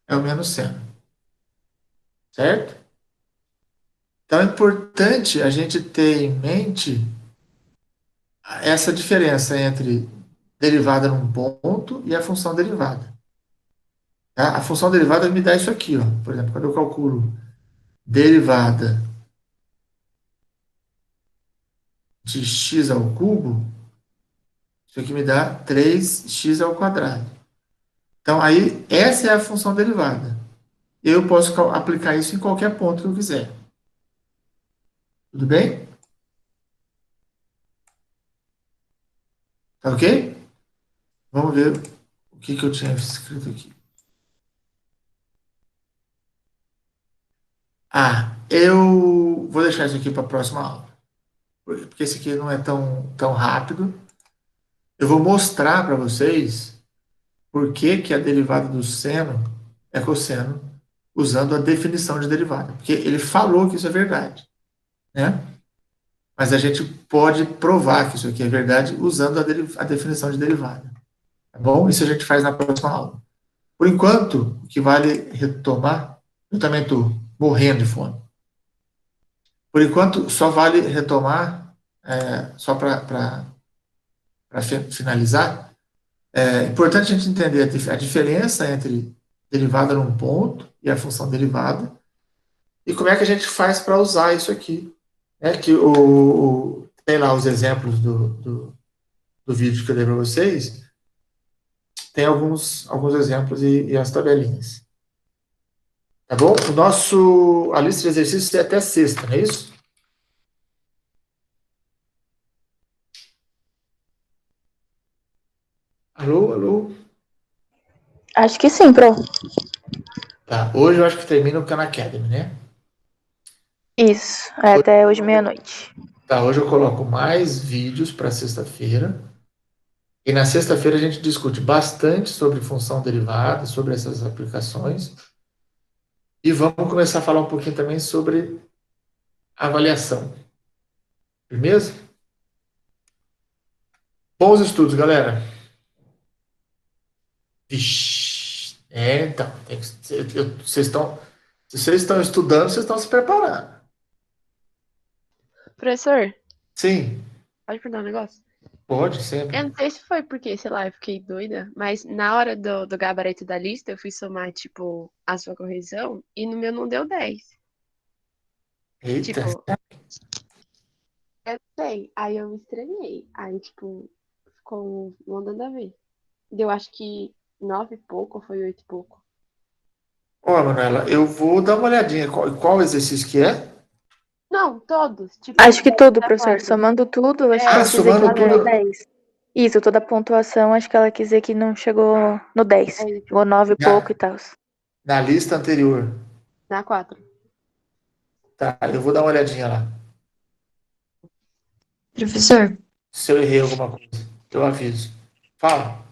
é o menos seno. Certo? Então é importante a gente ter em mente essa diferença entre derivada num ponto e a função derivada. Tá? A função derivada me dá isso aqui, ó. Por exemplo, quando eu calculo derivada de x ao cubo, isso aqui me dá 3x ao quadrado. Então, aí, essa é a função derivada. Eu posso aplicar isso em qualquer ponto que eu quiser. Tudo bem? Tá ok? Vamos ver o que eu tinha escrito aqui. Eu vou deixar isso aqui para a próxima aula. Porque esse aqui não é tão rápido. Eu vou mostrar para vocês por que a derivada do seno é cosseno, usando a definição de derivada. Porque ele falou que isso é verdade, né? Mas a gente pode provar que isso aqui é verdade usando a definição de derivada. Tá bom? Isso a gente faz na próxima aula. Por enquanto, o que vale retomar, eu também estou morrendo de fome. Por enquanto, só vale retomar, só para finalizar, é importante a gente entender a diferença entre derivada num ponto e a função derivada, e como é que a gente faz para usar isso aqui. Que tem lá os exemplos do vídeo que eu dei para vocês, tem alguns exemplos e as tabelinhas. Tá bom? A lista de exercícios é até sexta, não é isso? Alô, alô? Acho que sim, Pro. Tá, hoje eu acho que termina o Khan Academy, né? Isso, é até hoje meia-noite. Tá, hoje eu coloco mais vídeos para sexta-feira. E na sexta-feira a gente discute bastante sobre função derivada, sobre essas aplicações. E vamos começar a falar um pouquinho também sobre avaliação. Firmeza? Bons estudos, galera. Vixe. Então, se vocês estão estudando, vocês estão se preparando. Professor, Sim, pode perguntar um negócio? pode sempre. Eu não sei se foi porque, sei lá, eu fiquei doida, mas na hora do gabarito da lista, eu fui somar, tipo, a sua correção e no meu não deu 10. Eita, Tipo, eu sei, aí eu me estranhei. Aí, tipo, ficou não dando a ver. Deu acho que 9 e pouco, ou foi 8 e pouco. ó, Manuela, eu vou dar uma olhadinha qual exercício que é. Não, todos. Tipo, Acho que tudo, da professor. quatro. Somando tudo, acho que Ah, ela quis dizer que somando não deu tudo. 10. Isso, toda a pontuação, acho que ela quis dizer que não chegou no 10. É isso. Chegou 9 e pouco e tal. Na lista anterior. Na 4. Tá, eu vou dar uma olhadinha lá. Professor, Se eu errei alguma coisa, eu aviso. Fala,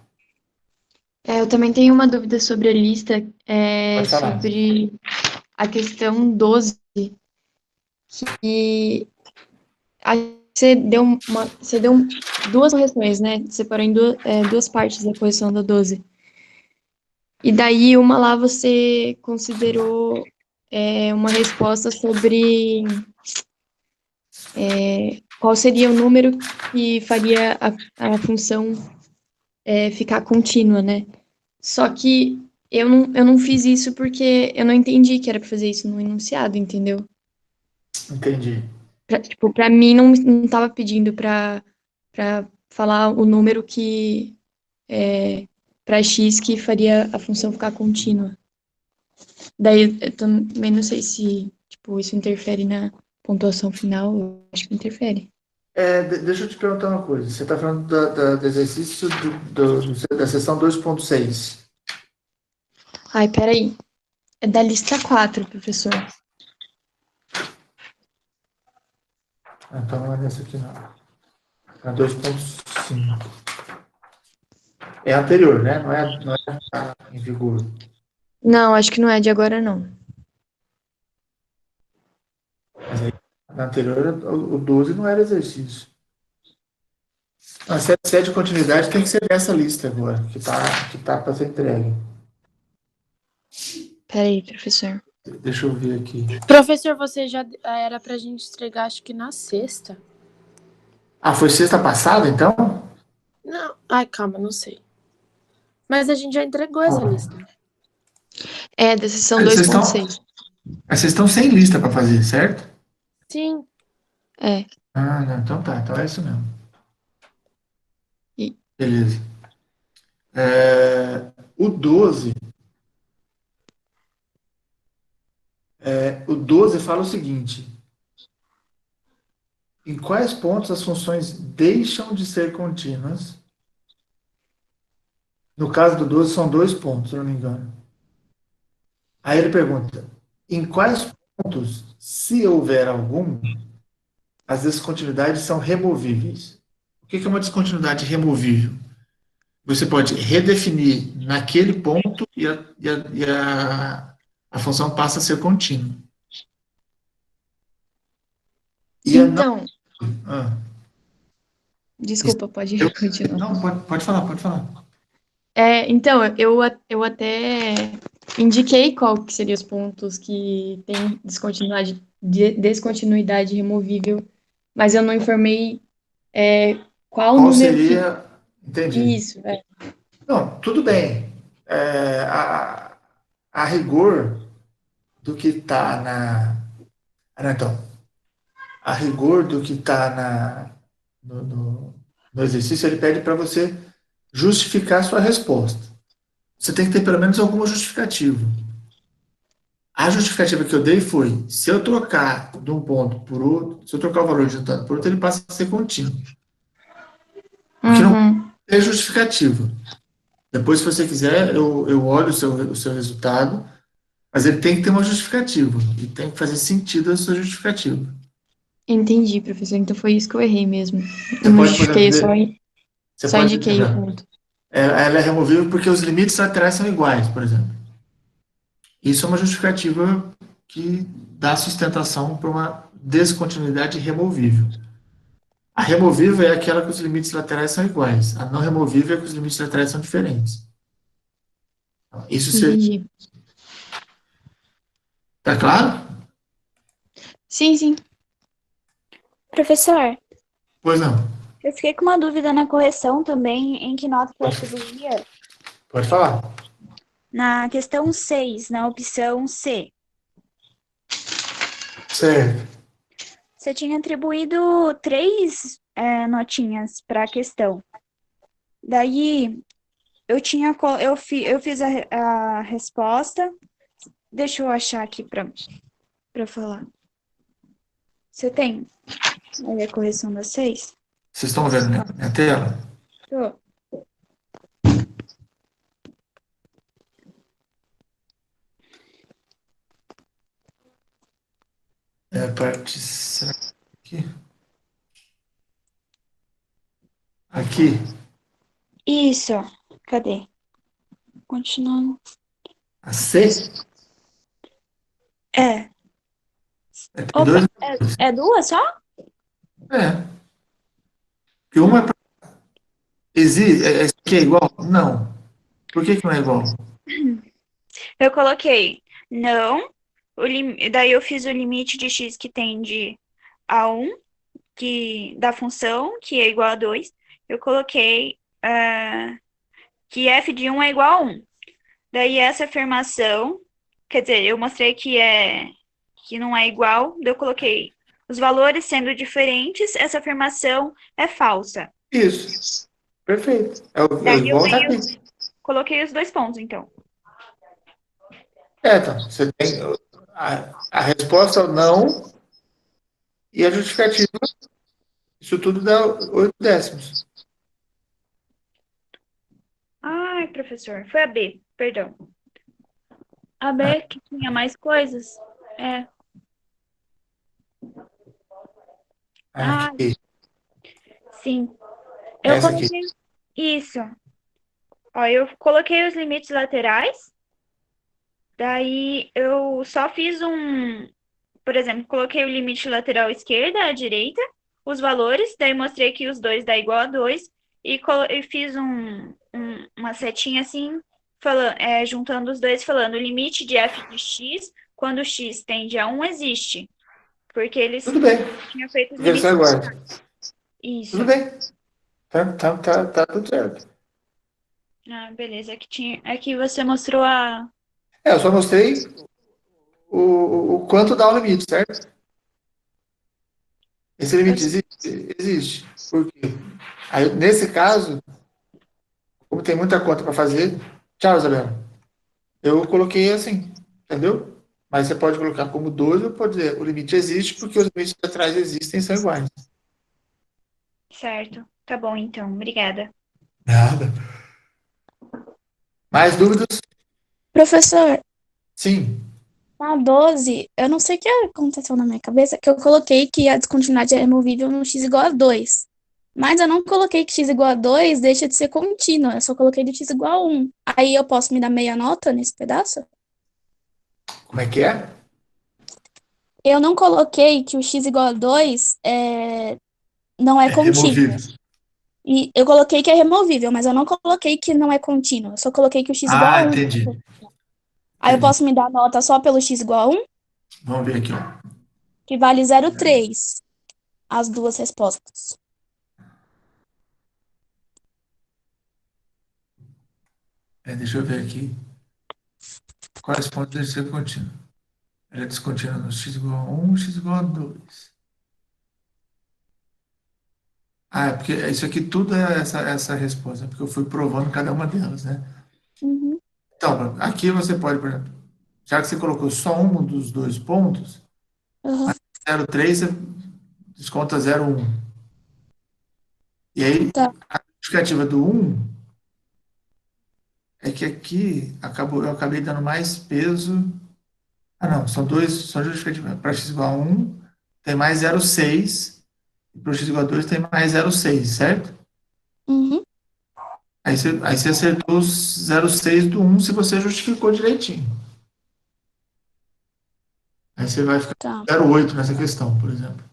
eu também tenho uma dúvida sobre a lista, pode falar. sobre a questão 12, que você deu duas correções, né? Você separou em duas partes a correção da 12. E daí, uma lá você considerou uma resposta sobre qual seria o número que faria a função ficar contínua, né? Só que eu não fiz isso porque eu não entendi que era pra fazer isso no enunciado, entendeu? Entendi. Pra mim não tava pedindo pra falar o número que pra x que faria a função ficar contínua. Daí eu também não sei se isso interfere na pontuação final, eu acho que interfere. Deixa eu te perguntar uma coisa. Você está falando do exercício da seção 2.6. Ai, peraí. É da lista 4, professor. Então não é nessa aqui, não. É 2.5. É anterior, né? Não é tá em vigor. Não, acho que não é de agora, não. Mas aí, na anterior, o 12 não era exercício. Se é de continuidade, tem que ser dessa lista agora, que tá para ser entregue. Peraí, professor. Deixa eu ver aqui. Professor, você já era pra gente entregar, acho que na sexta. Ah, foi sexta passada, então? Não, ai, calma, não sei. Mas a gente já entregou essa lista. É, da seção Vocês 2.6. vocês estão sem lista para fazer, certo? Sim. É. Ah, não, então tá. Então é isso mesmo. E- Beleza. O 12. O 12 fala o seguinte: em quais pontos as funções deixam de ser contínuas? No caso do 12, são 2 pontos, se eu não me engano. Aí ele pergunta: em quais pontos, se houver algum, as descontinuidades são removíveis? O que é uma descontinuidade removível? Você pode redefinir naquele ponto a função passa a ser contínua. Então, Desculpa, pode continuar. Não, pode falar. Então, eu até indiquei qual que seriam os pontos que tem descontinuidade removível, mas eu não informei qual número seria? Entendi. Isso, Não, tudo bem. A rigor do que está então, a rigor do que está no exercício, ele pede para você justificar a sua resposta. Você tem que ter pelo menos alguma justificativa. A justificativa que eu dei foi: se eu trocar de um ponto por outro, se eu trocar o valor de um tanto por outro, ele passa a ser contínuo. Porque não é justificativa. Depois, se você quiser, eu olho o seu resultado, mas ele tem que ter uma justificativa, e tem que fazer sentido a sua justificativa. Entendi, professor. Então foi isso que eu errei mesmo. Você Eu não pode, por justifiquei, exemplo, só indiquei o ponto. Ela é removível porque os limites laterais são iguais, por exemplo. Isso é uma justificativa que dá sustentação para uma descontinuidade removível. A removível é aquela que os limites laterais são iguais. A não removível é que os limites laterais são diferentes. Isso seria. Entendi. Tá claro? Sim. Professor, Pois não. eu fiquei com uma dúvida na correção também, em que nota que eu atribuía. Pode falar. Na questão 6, na opção C. Certo. Você tinha atribuído 3 notinhas para a questão. Daí, eu fiz a resposta. Deixa eu achar aqui para falar. Você tem aí a correção das 6? Vocês estão vendo minha tela? Tô. A parte aqui. Aqui. Isso. Cadê? Continuando. A C? É. Tem dois. É 2 só? Porque uma é para. Existe. Isso aqui é igual? Não. Por que não é igual? Eu coloquei não. Daí eu fiz o limite de x que tende a 1, da função, que é igual a 2. Eu coloquei que f de 1 é igual a 1. Daí essa afirmação, quer dizer, eu mostrei que não é igual, daí eu coloquei os valores sendo diferentes, essa afirmação é falsa. Isso. Perfeito. Daí eu igual tá aqui. coloquei os 2 pontos, então. Então, você tem a resposta não e a justificativa Isso tudo dá 8 décimos. Ai, professor, foi a B, perdão. A B que tinha mais coisas? É. Ah, Aqui, sim. Eu essa aqui. coloquei isso. Ó, eu coloquei os limites laterais. Daí eu só fiz por exemplo, coloquei o limite lateral esquerda, à direita, os valores, daí mostrei que os dois dá igual a 2 e fiz uma setinha assim, falando, juntando os dois, falando o limite de f de x, quando x tende a 1, existe. Porque eles Tudo bem. tinham feito os Porque eles limites são iguais. laterais. Isso. Tudo bem. Tá tudo certo. Ah, beleza. Aqui você mostrou a. Eu só mostrei o quanto dá o limite, certo? Esse limite existe? Existe. Por quê? Aí, nesse caso, como tem muita conta para fazer, tchau, Isabela. Eu coloquei assim, entendeu? Mas você pode colocar como 2 ou pode dizer, o limite existe porque os limites atrás existem e são iguais. Certo. Tá bom, então. Obrigada. Nada. Mais dúvidas? Professor, Sim. na 12, eu não sei o que aconteceu na minha cabeça, que eu coloquei que a descontinuidade é removível no x igual a 2. Mas eu não coloquei que x igual a 2 deixa de ser contínua, eu só coloquei do x igual a 1. Aí eu posso me dar meia nota nesse pedaço? Como é que é? Eu não coloquei que o x igual a 2 não é É contínuo. removível. E eu coloquei que é removível, mas eu não coloquei que não é contínuo. Eu só coloquei que o x igual a 1. Entendi. Aí eu posso me dar nota só pelo x igual a 1, Vamos ver aqui, ó. que vale 0,3. As duas respostas. Deixa eu ver aqui. Quais pontos devem ser contínuos? Ela é descontínua no x igual a 1, x igual a 2. É porque isso aqui tudo é essa resposta, porque eu fui provando cada uma delas, né? Uhum. Então, aqui você pode, por exemplo, já que você colocou só um dos dois pontos, Uhum. 0,3 você desconta 0,1. E aí, Tá. a justificativa do 1 é que aqui eu acabei dando mais peso. Ah, não, são justificativas. Para x igual a 1, tem mais 0,6. E para x igual a 2, tem mais 0,6, certo? Uhum. Aí você acertou os 0,6 do 1 se você justificou direitinho. Aí você vai ficar Tá. 0,8 nessa questão, por exemplo.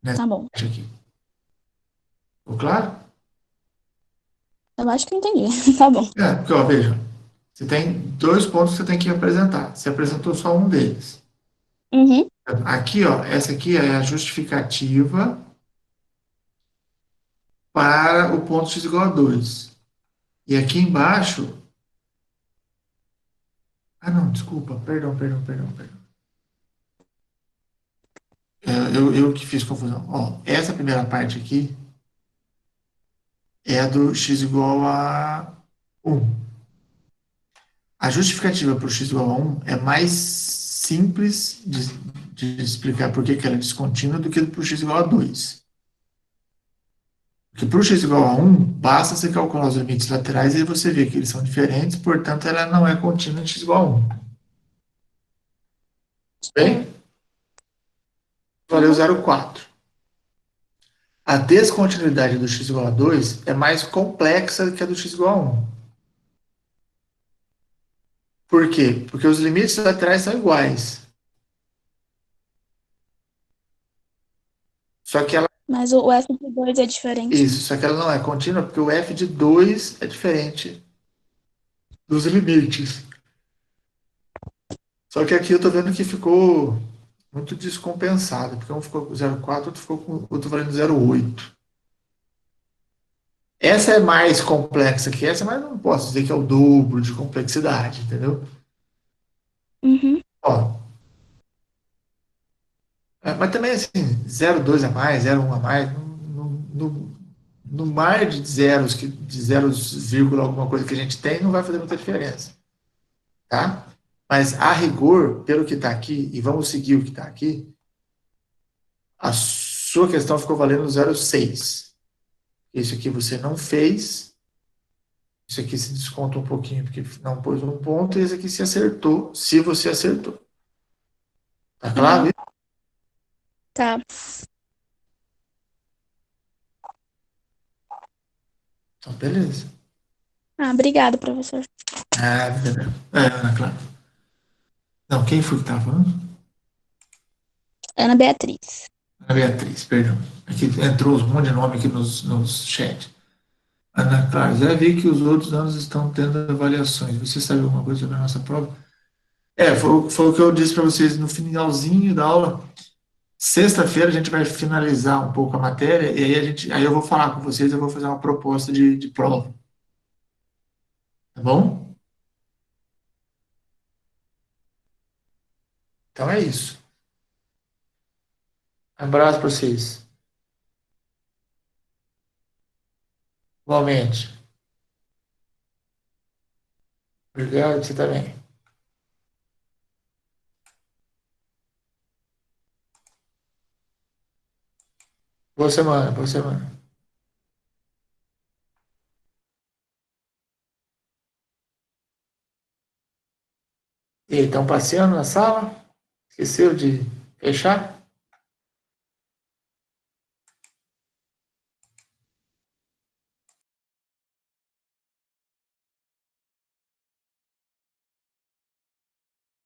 Nessa Tá bom. parte aqui. Ficou claro? Eu acho que eu entendi. Tá bom. Porque, ó, veja, você tem 2 pontos que você tem que apresentar. Você apresentou só um deles. Uhum. Aqui, ó, essa aqui é a justificativa para o ponto x igual a 2. E aqui embaixo... Ah, não, desculpa. Perdão. Eu que fiz confusão. Ó, essa primeira parte aqui é a do x igual a 1. A justificativa para o x igual a 1 é mais simples de explicar por que ela é descontínua do que para o x igual a 2. Porque para o x igual a 1, basta você calcular os limites laterais e você vê que eles são diferentes, portanto, ela não é contínua em x igual a 1. Bem? Valeu 0,4. A descontinuidade do x igual a 2 é mais complexa que a do x igual a 1. Por quê? Porque os limites laterais são iguais. Só que ela... Mas o f de 2 é diferente. Isso, só que ela não é contínua porque o f de 2 é diferente dos limites. Só que aqui eu tô vendo que ficou muito descompensado, porque um ficou com 0,4, outro ficou com outro valendo 0,8. Essa é mais complexa que essa, mas não posso dizer que é o dobro de complexidade, entendeu? Uhum. Ó, mas também assim, 0,2 a mais, 0,1 a mais, no mar de zeros, de zeros, vírgula, alguma coisa que a gente tem, não vai fazer muita diferença. Tá? Mas a rigor, pelo que está aqui, e vamos seguir o que está aqui, A sua questão ficou valendo 0,6. Isso aqui você não fez. Isso aqui se desconta um pouquinho porque não pôs um ponto. E esse aqui se acertou, se você acertou. Tá claro? Tá. Então, beleza. Obrigado, professor. Ana Clara. Não, quem foi que estava falando? Ana Beatriz. Ana Beatriz, perdão. Aqui entrou um monte de nome aqui nos chat. Ana Clara, já vi que os outros anos estão tendo avaliações. Você sabe alguma coisa sobre a nossa prova? Foi o que eu disse para vocês no finalzinho da aula. Sexta-feira a gente vai finalizar um pouco a matéria e aí eu vou falar com vocês, eu vou fazer uma proposta de prova. Tá bom? Então é isso. Abraço para vocês. Igualmente. Obrigado, você também. Boa semana, boa semana. E aí, estão passeando na sala? Esqueceu de fechar?